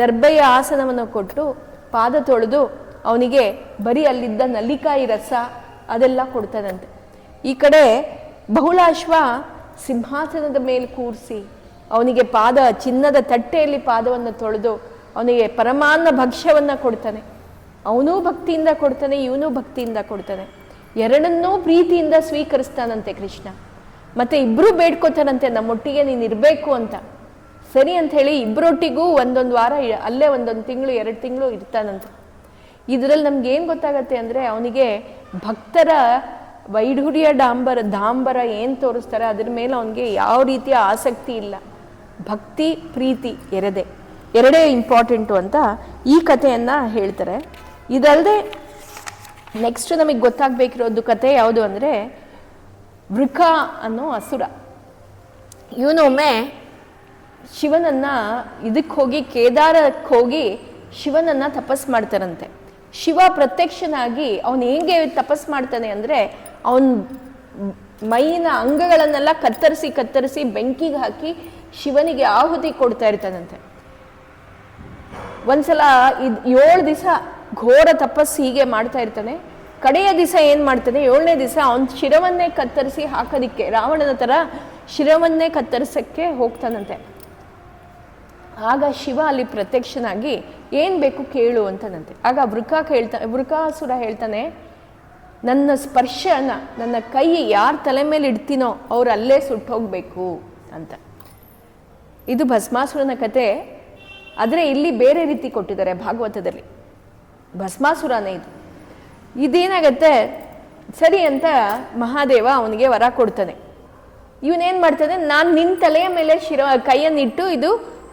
ದರ್ಭೆಯ ಆಸನವನ್ನು ಕೊಟ್ಟು ಪಾದ ತೊಳೆದು ಅವನಿಗೆ ಬರೀ ಅಲ್ಲಿದ್ದ ನಲ್ಲಿಕಾಯಿ ರಸ ಅದೆಲ್ಲ ಕೊಡ್ತಾನಂತೆ. ಈ ಕಡೆ ಬಹುಳಾಶ್ವ ಸಿಂಹಾಸನದ ಮೇಲೆ ಕೂರಿಸಿ ಅವನಿಗೆ ಚಿನ್ನದ ತಟ್ಟೆಯಲ್ಲಿ ಪಾದವನ್ನು ತೊಳೆದು ಅವನಿಗೆ ಪರಮಾನ್ನ ಭಕ್ಷ್ಯವನ್ನು ಕೊಡ್ತಾನೆ. ಅವನೂ ಭಕ್ತಿಯಿಂದ ಕೊಡ್ತಾನೆ, ಇವನೂ ಭಕ್ತಿಯಿಂದ ಕೊಡ್ತಾನೆ. ಎರಡನ್ನೂ ಪ್ರೀತಿಯಿಂದ ಸ್ವೀಕರಿಸ್ತಾನಂತೆ ಕೃಷ್ಣ. ಮತ್ತೆ ಇಬ್ಬರು ಬೇಡ್ಕೋತಾನಂತೆ, ನಮ್ಮೊಟ್ಟಿಗೆ ನೀನು ಇರಬೇಕು ಅಂತ. ಸರಿ ಅಂತ ಹೇಳಿ ಇಬ್ಬರೊಟ್ಟಿಗೂ ಒಂದೊಂದು ವಾರ ಅಲ್ಲೇ ಒಂದೊಂದು ತಿಂಗಳು 2 ತಿಂಗಳು ಇರ್ತಾನಂತೆ. ಇದರಲ್ಲಿ ನಮ್ಗೆ ಏನು ಗೊತ್ತಾಗತ್ತೆ ಅಂದರೆ, ಅವನಿಗೆ ಭಕ್ತರ ವೈಢೂರ್ಯ ದಾಂಬರ ಏನು ತೋರಿಸ್ತಾರೆ ಅದ್ರ ಮೇಲೆ ಅವನಿಗೆ ಯಾವ ರೀತಿಯ ಆಸಕ್ತಿ ಇಲ್ಲ. ಭಕ್ತಿ ಪ್ರೀತಿ ಎರಡೇ ಇಂಪಾರ್ಟೆಂಟು ಅಂತ ಈ ಕಥೆಯನ್ನು ಹೇಳ್ತಾರೆ. ಇದಲ್ಲದೆ ನೆಕ್ಸ್ಟ್ ನಮಗೆ ಗೊತ್ತಾಗಬೇಕಿರೋದು ಕತೆ ಯಾವುದು ಅಂದರೆ, ವೃಕ ಅನ್ನೋ ಅಸುರ. ಇವನೊಮ್ಮೆ ಶಿವನನ್ನು ಇದಕ್ಕೆ ಹೋಗಿ ಕೇದಾರಕ್ಕೆ ಹೋಗಿ ಶಿವನನ್ನು ತಪಸ್ ಮಾಡ್ತಾರಂತೆ. ಶಿವ ಪ್ರತ್ಯಕ್ಷನಾಗಿ ಅವನು ಹೇಗೆ ತಪಸ್ ಮಾಡ್ತಾನೆ ಅಂದರೆ, ಅವನ ಮೈಯಿನ ಅಂಗಗಳನ್ನೆಲ್ಲ ಕತ್ತರಿಸಿ ಬೆಂಕಿಗೆ ಹಾಕಿ ಶಿವನಿಗೆ ಆಹುತಿ ಕೊಡ್ತಾ ಇರ್ತಾನಂತೆ. ಒಂದ್ಸಲ 7 ದಿವಸ ಘೋರ ತಪಸ್ಸು ಹೀಗೆ ಮಾಡ್ತಾ ಇರ್ತಾನೆ. ಕಡೆಯ ದಿವಸ ಏನು ಮಾಡ್ತಾನೆ, 7ನೇ ದಿವಸ ಅವನ ಶಿರವನ್ನೇ ಕತ್ತರಿಸಿ ಹಾಕೋದಿಕ್ಕೆ, ರಾವಣನ ಥರ ಶಿರವನ್ನೇ ಕತ್ತರಿಸೋಕ್ಕೆ ಹೋಗ್ತಾನಂತೆ. ಆಗ ಶಿವ ಅಲ್ಲಿ ಪ್ರತ್ಯಕ್ಷನಾಗಿ ಏನು ಬೇಕು ಕೇಳು ಅಂತನಂತೆ. ಆಗ ವೃಕಾಸುರ ಹೇಳ್ತಾನೆ, ನನ್ನ ಸ್ಪರ್ಶನ, ನನ್ನ ಕೈ ಯಾರ ತಲೆ ಮೇಲೆ ಇಡ್ತೀನೋ ಅವ್ರು ಅಲ್ಲೇ ಸುಟ್ಟೋಗ್ಬೇಕು ಅಂತ. ಇದು ಭಸ್ಮಾಸುರನ ಕತೆ. ಆದರೆ ಇಲ್ಲಿ ಬೇರೆ ರೀತಿ ಕೊಟ್ಟಿದ್ದಾರೆ ಭಾಗವತದಲ್ಲಿ. ಭಸ್ಮಾಸುರನೇ ಇದೇನಾಗತ್ತೆ, ಸರಿ ಅಂತ ಮಹಾದೇವ ಅವನಿಗೆ ವರ ಕೊಡ್ತಾನೆ. ಇವನೇನು ಮಾಡ್ತಾನೆ, ನಾನು ನಿನ್ನ ತಲೆಯ ಮೇಲೆ ಕೈಯನ್ನಿಟ್ಟು ಇದು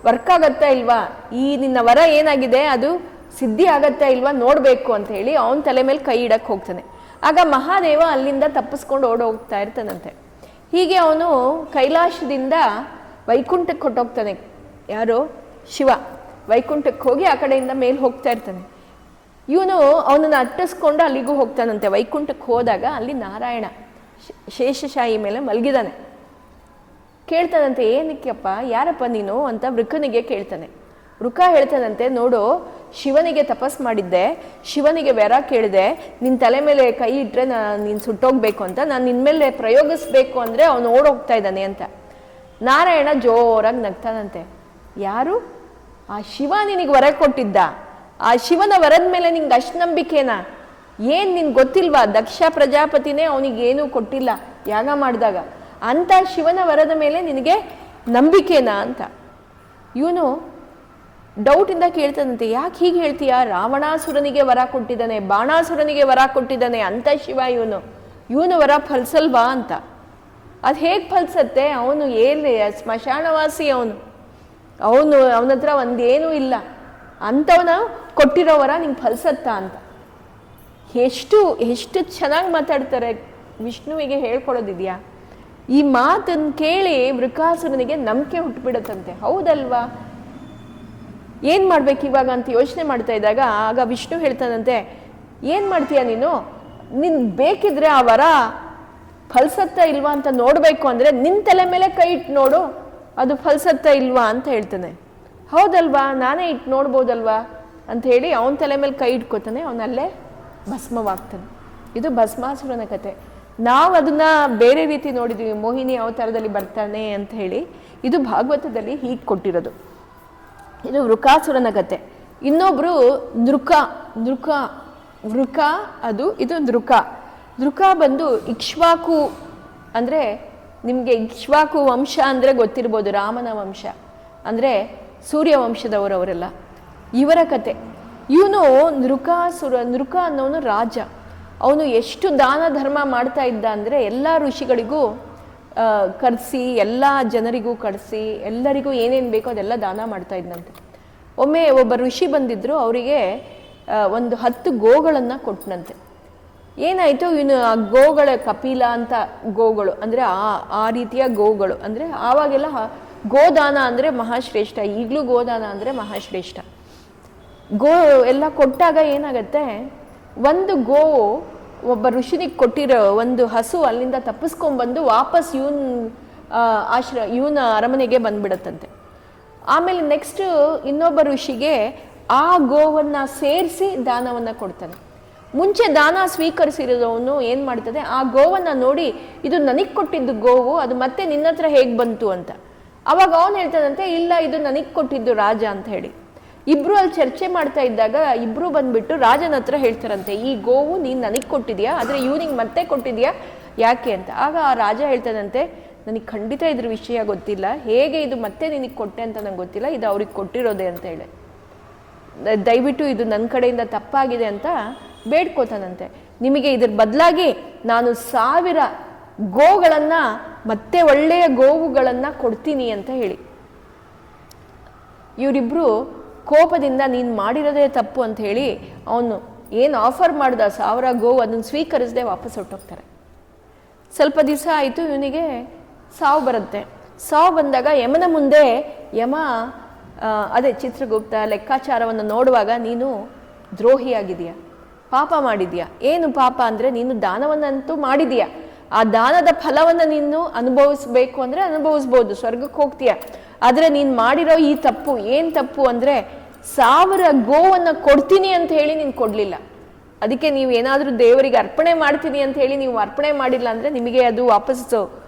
ವರ್ಕ್ ಆಗತ್ತಾ ಇಲ್ವಾ, ಈ ನಿನ್ನ ವರ ಏನಾಗಿದೆ ಅದು ಸಿದ್ಧಿ ಆಗತ್ತಾ ಇಲ್ವಾ ನೋಡಬೇಕು ಅಂತ ಹೇಳಿ ಅವನ ತಲೆ ಮೇಲೆ ಕೈ ಇಡಕ್ಕೆ ಹೋಗ್ತಾನೆ. ಆಗ ಮಹಾದೇವ ಅಲ್ಲಿಂದ ತಪ್ಪಿಸ್ಕೊಂಡು ಓಡೋಗ್ತಾ ಇರ್ತಾನಂತೆ. ಹೀಗೆ ಅವನು ಕೈಲಾಸದಿಂದ ವೈಕುಂಠಕ್ಕೆ ಹೊಟ್ಟೋಗ್ತಾನೆ. ಯಾರು? ಶಿವ ವೈಕುಂಠಕ್ಕೆ ಹೋಗಿ ಆ ಕಡೆಯಿಂದ ಮೇಲೆ ಹೋಗ್ತಾ ಇರ್ತಾನೆ. ಇವನು ಅವನನ್ನು ಅಟ್ಟಿಸ್ಕೊಂಡು ಅಲ್ಲಿಗೂ ಹೋಗ್ತಾನಂತೆ. ವೈಕುಂಠಕ್ಕೆ ಹೋದಾಗ ಅಲ್ಲಿ ನಾರಾಯಣ ಶೇಷಶಾಹಿ ಮೇಲೆ ಮಲಗಿದಾನೆ. ಕೇಳ್ತಾನಂತೆ, ಏನಕ್ಕೆಪ್ಪ, ಯಾರಪ್ಪ ನೀನು ಅಂತ ವೃಕನಿಗೆ ಕೇಳ್ತಾನೆ. ವೃಕ ಹೇಳ್ತಾನಂತೆ, ನೋಡು, ಶಿವನಿಗೆ ತಪಸ್ ಮಾಡಿದ್ದೆ, ಶಿವನಿಗೆ ವರ ಕೇಳಿದೆ, ನಿನ್ನ ತಲೆ ಮೇಲೆ ಕೈ ಇಟ್ಟರೆ ನೀನು ಸುಟ್ಟೋಗ್ಬೇಕು ಅಂತ, ನಾನು ನಿನ್ನ ಮೇಲೆ ಪ್ರಯೋಗಿಸ್ಬೇಕು ಅಂದರೆ ಅವನು ಓಡೋಗ್ತಾ ಇದ್ದಾನೆ ಅಂತ. ನಾರಾಯಣ ಜೋರಾಗಿ ನಗ್ತಾನಂತೆ. ಯಾರು? ಆ ಶಿವ ನಿನಗೆ ವರ ಕೊಟ್ಟಿದ್ದ? ಆ ಶಿವನ ವರದ ಮೇಲೆ ನಿಂಗೆ ಅಷ್ಟು ನಂಬಿಕೆನಾ? ಏನು ನಿನ್ಗೆ ಗೊತ್ತಿಲ್ವಾ? ದಕ್ಷ ಪ್ರಜಾಪತಿನೇ ಅವನಿಗೇನೂ ಕೊಟ್ಟಿಲ್ಲ ಯಾಗ ಮಾಡಿದಾಗ, ಅಂತ ಶಿವನ ವರದ ಮೇಲೆ ನಿನಗೆ ನಂಬಿಕೆನಾ ಅಂತ. ಇವನು ಡೌಟಿಂದ ಕೇಳ್ತಾನಂತೆ, ಯಾಕೆ ಹೀಗೆ ಹೇಳ್ತೀಯ? ರಾವಣಾಸುರನಿಗೆ ವರ ಕೊಟ್ಟಿದ್ದಾನೆ, ಬಾಣಾಸುರನಿಗೆ ವರ ಕೊಟ್ಟಿದ್ದಾನೆ ಅಂತ ಶಿವ ಇವನು ವರ ಫಲಿಸಲ್ವಾ ಅಂತ. ಅದು ಹೇಗೆ ಫಲಿಸತ್ತೆ? ಅವನು ಸ್ಮಶಾನವಾಸಿ, ಅವನ ಹತ್ರ ಒಂದೇನೂ ಇಲ್ಲ, ಅಂಥವನ ಕೊಟ್ಟಿರೋ ವರ ನಿಂಗೆ ಫಲಿಸತ್ತಾ ಅಂತ. ಎಷ್ಟು ಚೆನ್ನಾಗಿ ಮಾತಾಡ್ತಾರೆ. ವಿಷ್ಣುವಿಗೆ ಹೇಳ್ಕೊಡೋದಿದೆಯಾ? ಈ ಮಾತನ್ನು ಕೇಳಿ ವೃಕಾಸುರನಿಗೆ ನಂಬಿಕೆ ಹುಟ್ಟುಬಿಡುತ್ತಂತೆ. ಹೌದಲ್ವಾ, ಏನು ಮಾಡ್ಬೇಕು ಇವಾಗ ಅಂತ ಯೋಚನೆ ಮಾಡ್ತಾ ಇದ್ದಾಗ ಆಗ ವಿಷ್ಣು ಹೇಳ್ತಾನಂತೆ, ಏನು ಮಾಡ್ತೀಯ ನೀನು ಬೇಕಿದ್ರೆ ಆ ವರ ಫಲಿಸತ್ತಾ ಇಲ್ವಾ ಅಂತ ನೋಡಬೇಕು ಅಂದರೆ ನಿನ್ನ ತಲೆ ಮೇಲೆ ಕೈ ಇಟ್ಟು ನೋಡು, ಅದು ಫಲಿಸತ್ತಾ ಇಲ್ವಾ ಅಂತ ಹೇಳ್ತಾನೆ. ಹೌದಲ್ವಾ, ನಾನೇ ಇಟ್ಟು ನೋಡ್ಬೋದಲ್ವಾ ಅಂತ ಹೇಳಿ ಅವನ ತಲೆ ಮೇಲೆ ಕೈ ಇಟ್ಕೋತಾನೆ. ಅವನಲ್ಲೇ ಭಸ್ಮವಾಗ್ತಾನೆ. ಇದು ಭಸ್ಮಾಸುರನ ಕತೆ. ನಾವು ಅದನ್ನ ಬೇರೆ ರೀತಿ ನೋಡಿದ್ವಿ, ಮೋಹಿನಿ ಅವತಾರದಲ್ಲಿ ಬರ್ತಾನೆ ಅಂತ ಹೇಳಿ. ಇದು ಭಾಗವತದಲ್ಲಿ ಹೀಗೆ ಕೊಟ್ಟಿರೋದು. ಇದು ವೃಕಾಸುರನ ಕತೆ. ಇನ್ನೊಬ್ರು ವೃಕ ಇದು ನೃಕ ಬಂದು ಇಕ್ಷ್ವಾಕು, ಅಂದರೆ ನಿಮಗೆ ಇಕ್ಷ್ವಾಕು ವಂಶ ಅಂದರೆ ಗೊತ್ತಿರ್ಬೋದು, ರಾಮನ ವಂಶ ಅಂದರೆ ಸೂರ್ಯವಂಶದವರವರೆಲ್ಲ, ಇವರ ಕತೆ. ಇವನು ನೃಕ ಅನ್ನೋನು ರಾಜ. ಅವನು ಎಷ್ಟು ದಾನ ಧರ್ಮ ಮಾಡ್ತಾ ಇದ್ದ ಅಂದರೆ ಎಲ್ಲ ಋಷಿಗಳಿಗೂ ಕರೆಸಿ, ಎಲ್ಲ ಜನರಿಗೂ ಕರೆಸಿ, ಎಲ್ಲರಿಗೂ ಏನೇನು ಬೇಕೋ ಅದೆಲ್ಲ ದಾನ ಮಾಡ್ತಾ ಇದ್ದಂತೆ. ಒಮ್ಮೆ ಒಬ್ಬ ಋಷಿ ಬಂದಿದ್ದರು, ಅವರಿಗೆ ಒಂದು 10 ಗೋಗಳನ್ನು ಕೊಟ್ಟನಂತೆ. ಏನಾಯಿತು, ಇವನು ಆ ಗೋಗಳ ಕಪಿಲ ಅಂತ ಗೋಗಳು ಅಂದರೆ ಆ ರೀತಿಯ ಗೋಗಳು ಅಂದರೆ ಆವಾಗೆಲ್ಲ ಗೋದಾನ ಅಂದರೆ ಮಹಾಶ್ರೇಷ್ಠ, ಈಗಲೂ ಗೋದಾನ ಅಂದರೆ ಮಹಾಶ್ರೇಷ್ಠ. ಗೋ ಎಲ್ಲ ಕೊಟ್ಟಾಗ ಏನಾಗತ್ತೆ, ಒಂದು ಗೋವು ಒಬ್ಬ ಋಷಿನಿಗೆ ಕೊಟ್ಟಿರೋ ಒಂದು ಹಸು ಅಲ್ಲಿಂದ ತಪ್ಪಿಸ್ಕೊಂಡ್ಬಂದು ವಾಪಸ್ ಇವನ ಅರಮನೆಗೆ ಬಂದ್ಬಿಡತ್ತಂತೆ. ಆಮೇಲೆ ನೆಕ್ಸ್ಟ್ ಇನ್ನೊಬ್ಬ ಋಷಿಗೆ ಆ ಗೋವನ್ನು ಸೇರಿಸಿ ದಾನವನ್ನು ಕೊಡ್ತಾನೆ. ಮುಂಚೆ ದಾನ ಸ್ವೀಕರಿಸಿರೋದವನು ಏನು ಮಾಡ್ತದೆ, ಆ ಗೋವನ್ನು ನೋಡಿ ಇದು ನನಗೆ ಕೊಟ್ಟಿದ್ದು ಗೋವು, ಅದು ಮತ್ತೆ ನಿನ್ನ ಹತ್ರ ಹೇಗೆ ಬಂತು ಅಂತ. ಅವಾಗ ಅವನು ಹೇಳ್ತಾನಂತೆ, ಇಲ್ಲ ಇದು ನನಗೆ ಕೊಟ್ಟಿದ್ದು ರಾಜ ಅಂತ ಹೇಳಿ. ಇಬ್ರು ಅಲ್ಲಿ ಚರ್ಚೆ ಮಾಡ್ತಾ ಇದ್ದಾಗ ಇಬ್ರು ಬಂದ್ಬಿಟ್ಟು ರಾಜನ ಹತ್ರ ಹೇಳ್ತಾರಂತೆ, ಈ ಗೋವು ನೀನು ನನಗೆ ಕೊಟ್ಟಿದ್ಯಾ, ಆದರೆ ಇವನಿಗೆ ಮತ್ತೆ ಕೊಟ್ಟಿದ್ಯಾ ಯಾಕೆ ಅಂತ. ಆಗ ಆ ರಾಜ ಹೇಳ್ತಾನಂತೆ, ನನಗೆ ಖಂಡಿತ ಇದ್ರ ವಿಷಯ ಗೊತ್ತಿಲ್ಲ, ಹೇಗೆ ಇದು ಮತ್ತೆ ನಿನಗೆ ಕೊಟ್ಟೆ ಅಂತ ನಂಗೆ ಗೊತ್ತಿಲ್ಲ, ಇದು ಅವ್ರಿಗೆ ಕೊಟ್ಟಿರೋದೆ ಅಂತ ಹೇಳಿ, ದಯವಿಟ್ಟು ಇದು ನನ್ನ ಕಡೆಯಿಂದ ತಪ್ಪಾಗಿದೆ ಅಂತ ಬೇಡ್ಕೋತಾನಂತೆ. ನಿಮಗೆ ಇದ್ರ ಬದಲಾಗಿ ನಾನು 1000 ಗೋಗಳನ್ನು ಮತ್ತೆ ಒಳ್ಳೆಯ ಗೋವುಗಳನ್ನು ಕೊಡ್ತೀನಿ ಅಂತ ಹೇಳಿ. ಇವರಿಬ್ರು ಕೋಪದಿಂದ ನೀನು ಮಾಡಿರೋದೇ ತಪ್ಪು ಅಂತ ಹೇಳಿ ಅವನು ಏನು ಆಫರ್ ಮಾಡ್ದ 1000 ಗೋವು ಅದನ್ನು ಸ್ವೀಕರಿಸದೆ ವಾಪಸ್ ಹೊರಟೋಗ್ತಾರೆ. ಸ್ವಲ್ಪ ದಿವಸ ಆಯಿತು, ಇವನಿಗೆ ಸಾವು ಬರುತ್ತೆ. ಸಾವು ಬಂದಾಗ ಯಮನ ಮುಂದೆ ಯಮ ಅದೇ ಚಿತ್ರಗುಪ್ತ ಲೆಕ್ಕಾಚಾರವನ್ನು ನೋಡುವಾಗ, ನೀನು ದ್ರೋಹಿಯಾಗಿದೆಯಾ, ಪಾಪ ಮಾಡಿದೀಯಾ. ಏನು ಪಾಪ ಅಂದರೆ ನೀನು ದಾನವನ್ನಂತೂ ಮಾಡಿದೀಯಾ, ಆ ದಾನದ ಫಲವನ್ನು ನೀನು ಅನುಭವಿಸ್ಬೇಕು ಅಂದರೆ ಅನುಭವಿಸ್ಬೋದು, ಸ್ವರ್ಗಕ್ಕೆ ಹೋಗ್ತೀಯ. ಆದರೆ ನೀನು ಮಾಡಿರೋ ಈ ತಪ್ಪು ಏನು ತಪ್ಪು ಅಂದರೆ 1000 ಗೋವನ್ನು ಕೊಡ್ತೀನಿ ಅಂತ ಹೇಳಿ ನೀನು ಕೊಡಲಿಲ್ಲ. ಅದಕ್ಕೆ ನೀವು ಏನಾದರೂ ದೇವರಿಗೆ ಅರ್ಪಣೆ ಮಾಡ್ತೀನಿ ಅಂತ ಹೇಳಿ ನೀವು ಅರ್ಪಣೆ ಮಾಡಿಲ್ಲ ಅಂದರೆ ನಿಮಗೆ ಅದು ವಾಪಸ್ಸು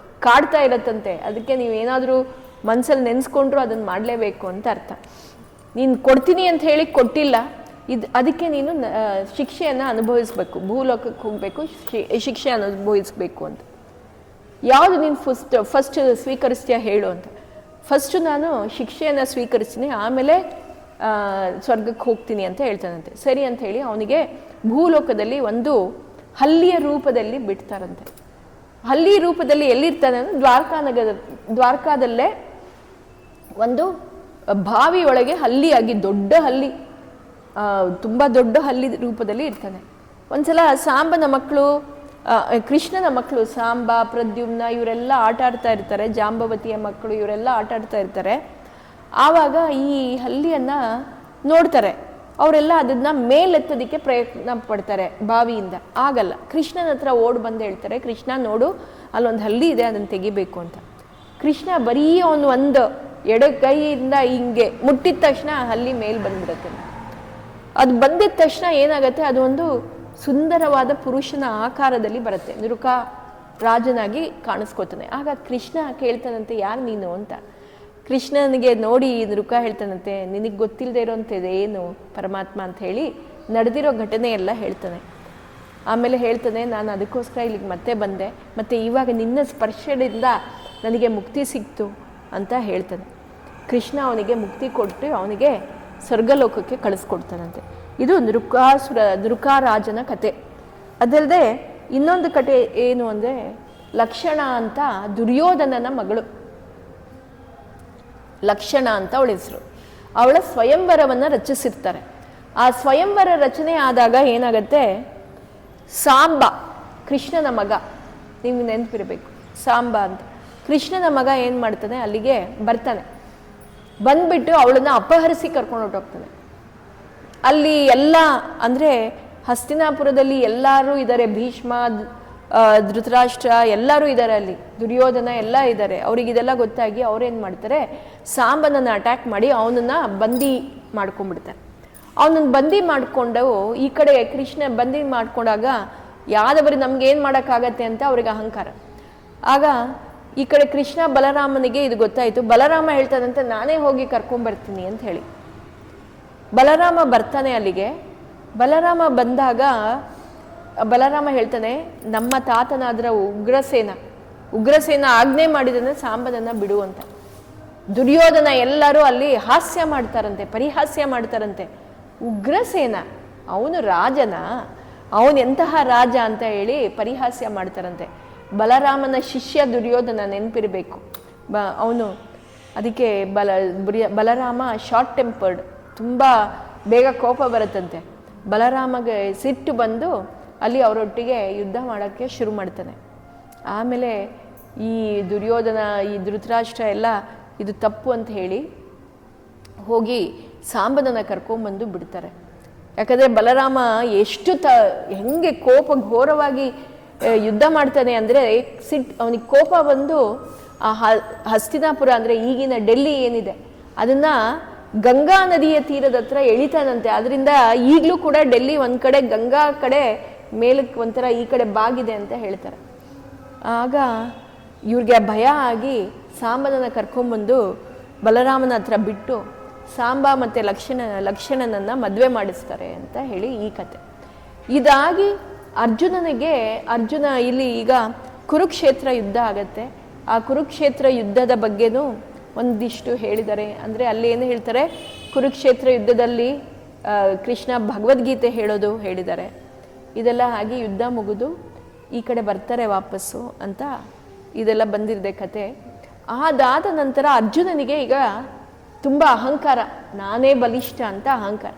ಕಾಡ್ತಾ ಇರತ್ತಂತೆ. ಅದಕ್ಕೆ ನೀವು ಏನಾದರೂ ಮನಸ್ಸಲ್ಲಿ ನೆನೆಸ್ಕೊಂಡ್ರು ಅದನ್ನು ಮಾಡಲೇಬೇಕು ಅಂತ ಅರ್ಥ. ನೀನು ಕೊಡ್ತೀನಿ ಅಂತ ಹೇಳಿ ಕೊಟ್ಟಿಲ್ಲ, ಅದಕ್ಕೆ ನೀನು ಶಿಕ್ಷೆಯನ್ನು ಅನುಭವಿಸ್ಬೇಕು, ಭೂಲೋಕಕ್ಕೆ ಹೋಗಬೇಕು, ಶಿಕ್ಷೆ ಅನುಭವಿಸ್ಬೇಕು ಅಂತ. ಯಾವುದು ನೀನು ಫಸ್ಟ್ ಸ್ವೀಕರಿಸ್ತೀಯಾ ಹೇಳು ಅಂತ. ಫಸ್ಟು ನಾನು ಶಿಕ್ಷೆಯನ್ನು ಸ್ವೀಕರಿಸ್ತೀನಿ, ಆಮೇಲೆ ಸ್ವರ್ಗಕ್ಕೆ ಹೋಗ್ತೀನಿ ಅಂತ ಹೇಳ್ತಾನಂತೆ. ಸರಿ ಅಂತ ಹೇಳಿ ಅವನಿಗೆ ಭೂಲೋಕದಲ್ಲಿ ಒಂದು ಹಲ್ಲಿಯ ರೂಪದಲ್ಲಿ ಬಿಡ್ತಾರಂತೆ. ಹಲ್ಲಿ ರೂಪದಲ್ಲಿ ಎಲ್ಲಿರ್ತಾನೆ ಅಂದರೆ ದ್ವಾರಕಾದಲ್ಲೇ ಒಂದು ಬಾವಿ ಒಳಗೆ ಹಲ್ಲಿಯಾಗಿ ದೊಡ್ಡ ಹಲ್ಲಿ, ತುಂಬ ದೊಡ್ಡ ಹಲ್ಲಿ ರೂಪದಲ್ಲಿ ಇರ್ತಾನೆ. ಒಂದ್ಸಲ ಸಾಂಬನ ಮಕ್ಕಳು, ಕೃಷ್ಣನ ಮಕ್ಕಳು ಸಾಂಬ, ಪ್ರದ್ಯುಮ್ನ ಇವರೆಲ್ಲ ಆಟ ಆಡ್ತಾ ಇರ್ತಾರೆ, ಜಾಂಬವತಿಯ ಮಕ್ಕಳು ಇವರೆಲ್ಲ ಆಟ ಆಡ್ತಾ ಇರ್ತಾರೆ. ಆವಾಗ ಈ ಹಲ್ಲಿಯನ್ನು ನೋಡ್ತಾರೆ. ಅವರೆಲ್ಲ ಅದನ್ನ ಮೇಲೆತ್ತೋದಕ್ಕೆ ಪ್ರಯತ್ನ ಪಡ್ತಾರೆ ಬಾವಿಯಿಂದ, ಆಗಲ್ಲ. ಕೃಷ್ಣನ ಹತ್ರ ಓಡ್ ಬಂದು ಹೇಳ್ತಾರೆ, ಕೃಷ್ಣ ನೋಡು ಅಲ್ಲೊಂದು ಹಲ್ಲಿ ಇದೆ, ಅದನ್ನು ತೆಗಿಬೇಕು ಅಂತ. ಕೃಷ್ಣ ಬರೀ ಒಂದು ಎಡಗೈಯಿಂದ ಹಿಂಗೆ ಮುಟ್ಟಿದ ತಕ್ಷಣ ಹಲ್ಲಿ ಮೇಲೆ ಬಂದ್ಬಿಡುತ್ತೆ. ಅದು ಬಂದಿದ ತಕ್ಷಣ ಏನಾಗುತ್ತೆ, ಅದು ಒಂದು ಸುಂದರವಾದ ಪುರುಷನ ಆಕಾರದಲ್ಲಿ ಬರುತ್ತೆ, ನೃಕ ರಾಜನಾಗಿ ಕಾಣಿಸ್ಕೋತಾನೆ. ಆಗ ಕೃಷ್ಣ ಕೇಳ್ತಾನಂತೆ, ಯಾರು ನೀನು ಅಂತ. ಕೃಷ್ಣನಿಗೆ ನೋಡಿ ನೃಕ ಹೇಳ್ತಾನಂತೆ, ನಿನಗೆ ಗೊತ್ತಿಲ್ಲದೆ ಇರೋಂಥದ್ದು ಏನು ಪರಮಾತ್ಮ ಅಂತ ಹೇಳಿ ನಡೆದಿರೋ ಘಟನೆ ಎಲ್ಲ ಹೇಳ್ತಾನೆ. ಆಮೇಲೆ ಹೇಳ್ತಾನೆ, ನಾನು ಅದಕ್ಕೋಸ್ಕರ ಇಲ್ಲಿಗೆ ಮತ್ತೆ ಬಂದೆ, ಮತ್ತು ಇವಾಗ ನಿನ್ನ ಸ್ಪರ್ಶದಿಂದ ನನಗೆ ಮುಕ್ತಿ ಸಿಕ್ತು ಅಂತ ಹೇಳ್ತಾನೆ. ಕೃಷ್ಣ ಅವನಿಗೆ ಮುಕ್ತಿ ಕೊಟ್ಟು ಅವನಿಗೆ ಸ್ವರ್ಗಲೋಕಕ್ಕೆ ಕಳಿಸ್ಕೊಡ್ತಾನಂತೆ. ಇದು ನೃಕಾರಾಜನ ಕತೆ. ಅದಲ್ಲದೆ ಇನ್ನೊಂದು ಕತೆ ಏನು ಅಂದರೆ, ಲಕ್ಷಣ ಅಂತ ದುರ್ಯೋಧನನ ಮಗಳು, ಲಕ್ಷಣ ಅಂತ ಅವಳ ಹೆಸರು. ಅವಳ ಸ್ವಯಂವರವನ್ನು ರಚಿಸಿರ್ತಾರೆ. ಆ ಸ್ವಯಂವರ ರಚನೆ ಆದಾಗ ಏನಾಗತ್ತೆ, ಸಾಂಬ ಕೃಷ್ಣನ ಮಗ, ನಿಮ್ಗೆ ನೆನಪಿರಬೇಕು ಸಾಂಬ ಅಂತ, ಕೃಷ್ಣನ ಮಗ ಏನು ಮಾಡ್ತಾನೆ, ಅಲ್ಲಿಗೆ ಬರ್ತಾನೆ. ಬಂದ್ಬಿಟ್ಟು ಅವಳನ್ನು ಅಪಹರಿಸಿ ಕರ್ಕೊಂಡು ಹೊರಟೋಗ್ತಾನೆ. ಅಲ್ಲಿ ಎಲ್ಲ ಅಂದರೆ ಹಸ್ತಿನಾಪುರದಲ್ಲಿ ಎಲ್ಲರೂ ಇದ್ದಾರೆ, ಭೀಷ್ಮ, ಧೃತರಾಷ್ಟ್ರ ಎಲ್ಲರೂ ಇದ್ದಾರೆ, ಅಲ್ಲಿ ದುರ್ಯೋಧನ ಎಲ್ಲ ಇದ್ದಾರೆ. ಅವ್ರಿಗೆ ಇದೆಲ್ಲ ಗೊತ್ತಾಗಿ ಅವ್ರೇನು ಮಾಡ್ತಾರೆ, ಸಾಂಬನನ್ನು ಅಟ್ಯಾಕ್ ಮಾಡಿ ಅವನನ್ನು ಬಂದಿ ಮಾಡ್ಕೊಂಡ್ಬಿಡ್ತಾರೆ. ಅವನನ್ನು ಬಂದಿ ಮಾಡಿಕೊಂಡು ಈ ಕಡೆ ಕೃಷ್ಣ ಬಂದಿ ಮಾಡ್ಕೊಂಡಾಗ ಯಾದವರು ನಮ್ಗೇನು ಮಾಡೋಕ್ಕಾಗತ್ತೆ ಅಂತ ಅವ್ರಿಗೆ ಅಹಂಕಾರ. ಆಗ ಈ ಕಡೆ ಕೃಷ್ಣ ಬಲರಾಮನಿಗೆ ಇದು ಗೊತ್ತಾಯಿತು. ಬಲರಾಮ ಹೇಳ್ತಾನಂತೆ, ನಾನೇ ಹೋಗಿ ಕರ್ಕೊಂಬರ್ತೀನಿ ಅಂತ ಹೇಳಿ ಬಲರಾಮ ಬರ್ತಾನೆ ಅಲ್ಲಿಗೆ. ಬಲರಾಮ ಬಂದಾಗ ಬಲರಾಮ ಹೇಳ್ತಾನೆ, ನಮ್ಮ ತಾತನಾದ್ರ ಉಗ್ರಸೇನ ಆಜ್ಞೆ ಮಾಡಿದನೆ ಸಾಂಬನನ್ನು ಬಿಡು ಅಂತ. ದುರ್ಯೋಧನ ಎಲ್ಲರೂ ಅಲ್ಲಿ ಹಾಸ್ಯ ಮಾಡ್ತಾರಂತೆ, ಪರಿಹಾಸ್ಯ ಮಾಡ್ತಾರಂತೆ. ಉಗ್ರಸೇನ ಅವನು ರಾಜನ, ಅವನೆಂತಹ ರಾಜ ಅಂತ ಹೇಳಿ ಪರಿಹಾಸ್ಯ ಮಾಡ್ತಾರಂತೆ. ಬಲರಾಮನ ಶಿಷ್ಯ ದುರ್ಯೋಧನ, ನೆನಪಿರಬೇಕು. ಅವನು ಅದಕ್ಕೆ ಬಲರಾಮ ಶಾರ್ಟ್ ಟೆಂಪರ್ಡ್, ತುಂಬ ಬೇಗ ಕೋಪ ಬರುತ್ತಂತೆ. ಬಲರಾಮಗೆ ಸಿಟ್ಟು ಬಂದು ಅಲ್ಲಿ ಅವರೊಟ್ಟಿಗೆ ಯುದ್ಧ ಮಾಡೋಕ್ಕೆ ಶುರು ಮಾಡ್ತಾನೆ. ಆಮೇಲೆ ಈ ದುರ್ಯೋಧನ, ಈ ಧೃತರಾಷ್ಟ್ರ ಎಲ್ಲ ಇದು ತಪ್ಪು ಅಂತ ಹೇಳಿ ಹೋಗಿ ಸಾಂಬನನ್ನು ಕರ್ಕೊಂಬಂದು ಬಿಡ್ತಾರೆ. ಯಾಕಂದರೆ ಬಲರಾಮ ಎಷ್ಟು ಹೆಂಗೆ ಕೋಪ ಘೋರವಾಗಿ ಯುದ್ಧ ಮಾಡ್ತಾನೆ ಅಂದರೆ ಅವನಿಗೆ ಕೋಪ ಬಂದು ಆ ಹಸ್ತಿನಾಪುರ ಅಂದರೆ ಈಗಿನ ಡೆಲ್ಲಿ ಏನಿದೆ ಅದನ್ನು ಗಂಗಾ ನದಿಯ ತೀರದ ಹತ್ರ ಎಳಿತಾನಂತೆ. ಅದರಿಂದ ಈಗಲೂ ಕೂಡ ಡೆಲ್ಲಿ ಒಂದು ಕಡೆ ಗಂಗಾ ಕಡೆ ಮೇಲಕ್ಕೆ ಒಂಥರ ಈ ಕಡೆ ಬಾಗಿದೆ ಅಂತ ಹೇಳ್ತಾರೆ. ಆಗ ಇವ್ರಿಗೆ ಭಯ ಆಗಿ ಸಾಂಬನನ್ನು ಕರ್ಕೊಂಬಂದು ಬಲರಾಮನ ಹತ್ರ ಬಿಟ್ಟು ಸಾಂಬ ಮತ್ತು ಲಕ್ಷ್ಮಣನನ್ನು ಮದುವೆ ಮಾಡಿಸ್ತಾರೆ ಅಂತ ಹೇಳಿ ಈ ಕತೆ. ಇದಾಗಿ ಅರ್ಜುನ ಇಲ್ಲಿ ಈಗ ಕುರುಕ್ಷೇತ್ರ ಯುದ್ಧ ಆಗತ್ತೆ. ಆ ಕುರುಕ್ಷೇತ್ರ ಯುದ್ಧದ ಬಗ್ಗೆನೂ ಒಂದಿಷ್ಟು ಹೇಳಿದ್ದಾರೆ. ಅಂದರೆ ಅಲ್ಲಿ ಏನು ಹೇಳ್ತಾರೆ, ಕುರುಕ್ಷೇತ್ರ ಯುದ್ಧದಲ್ಲಿ ಕೃಷ್ಣ ಭಗವದ್ಗೀತೆ ಹೇಳಿದ್ದಾರೆ. ಇದೆಲ್ಲ ಆಗಿ ಯುದ್ಧ ಮುಗಿದು ಈ ಕಡೆ ಬರ್ತಾರೆ ವಾಪಸ್ಸು ಅಂತ ಇದೆಲ್ಲ ಬಂದಿರದೆ ಕತೆ. ಅದಾದ ನಂತರ ಅರ್ಜುನನಿಗೆ ಈಗ ತುಂಬ ಅಹಂಕಾರ, ನಾನೇ ಬಲಿಷ್ಠ ಅಂತ ಅಹಂಕಾರ,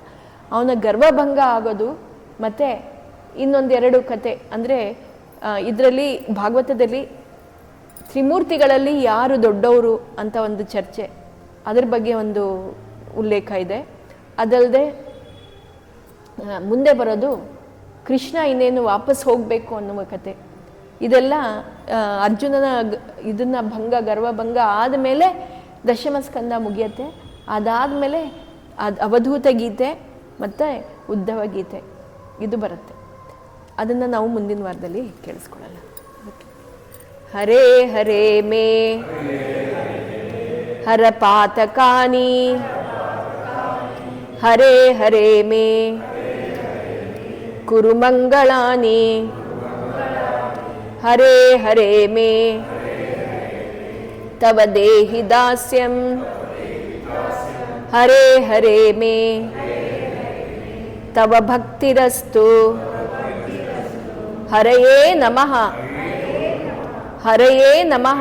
ಅವನ ಗರ್ವಭಂಗ ಆಗೋದು. ಮತ್ತು ಇನ್ನೊಂದೆರಡು ಕತೆ ಅಂದರೆ ಇದರಲ್ಲಿ ಭಾಗವತದಲ್ಲಿ ತ್ರಿಮೂರ್ತಿಗಳಲ್ಲಿ ಯಾರು ದೊಡ್ಡವರು ಅಂತ ಒಂದು ಚರ್ಚೆ, ಅದ್ರ ಬಗ್ಗೆ ಒಂದು ಉಲ್ಲೇಖ ಇದೆ. ಅದಲ್ಲದೆ ಮುಂದೆ ಬರೋದು ಕೃಷ್ಣ ಇನ್ನೇನು ವಾಪಸ್ ಹೋಗಬೇಕು ಅನ್ನುವ ಕತೆ. ಇದೆಲ್ಲ ಅರ್ಜುನನ ಗರ್ವಭಂಗ ಆದಮೇಲೆ ದಶಮಸ್ಕಂದ ಮುಗಿಯತ್ತೆ. ಅದಾದಮೇಲೆ ಅವಧೂತ ಗೀತೆ ಮತ್ತು ಉದ್ಧವ ಗೀತೆ ಇದು ಬರುತ್ತೆ. ಅದನ್ನು ನಾವು ಮುಂದಿನ ವಾರದಲ್ಲಿ ಕೇಳಿಸ್ಕೊಳ್ಳಲ್ಲ. ಹರೇ ಹರೇ ಮೇ ಹರ ಪಾತಕಾನಿ ಹರೇ ಹರೇ ಮೇ ಕುರು ಮಂಗಳಾನಿ ಹರೇ ಹರೇ ಮೇ ತವ ದೇಹಿ ದಾಸ್ಯಂ ಹರೇ ಹರೇ ಮೇ ತವ ಭಕ್ತಿರಸ್ತು ಹರಯೇ ನಮಃ ಹರಯೇ ನಮಃ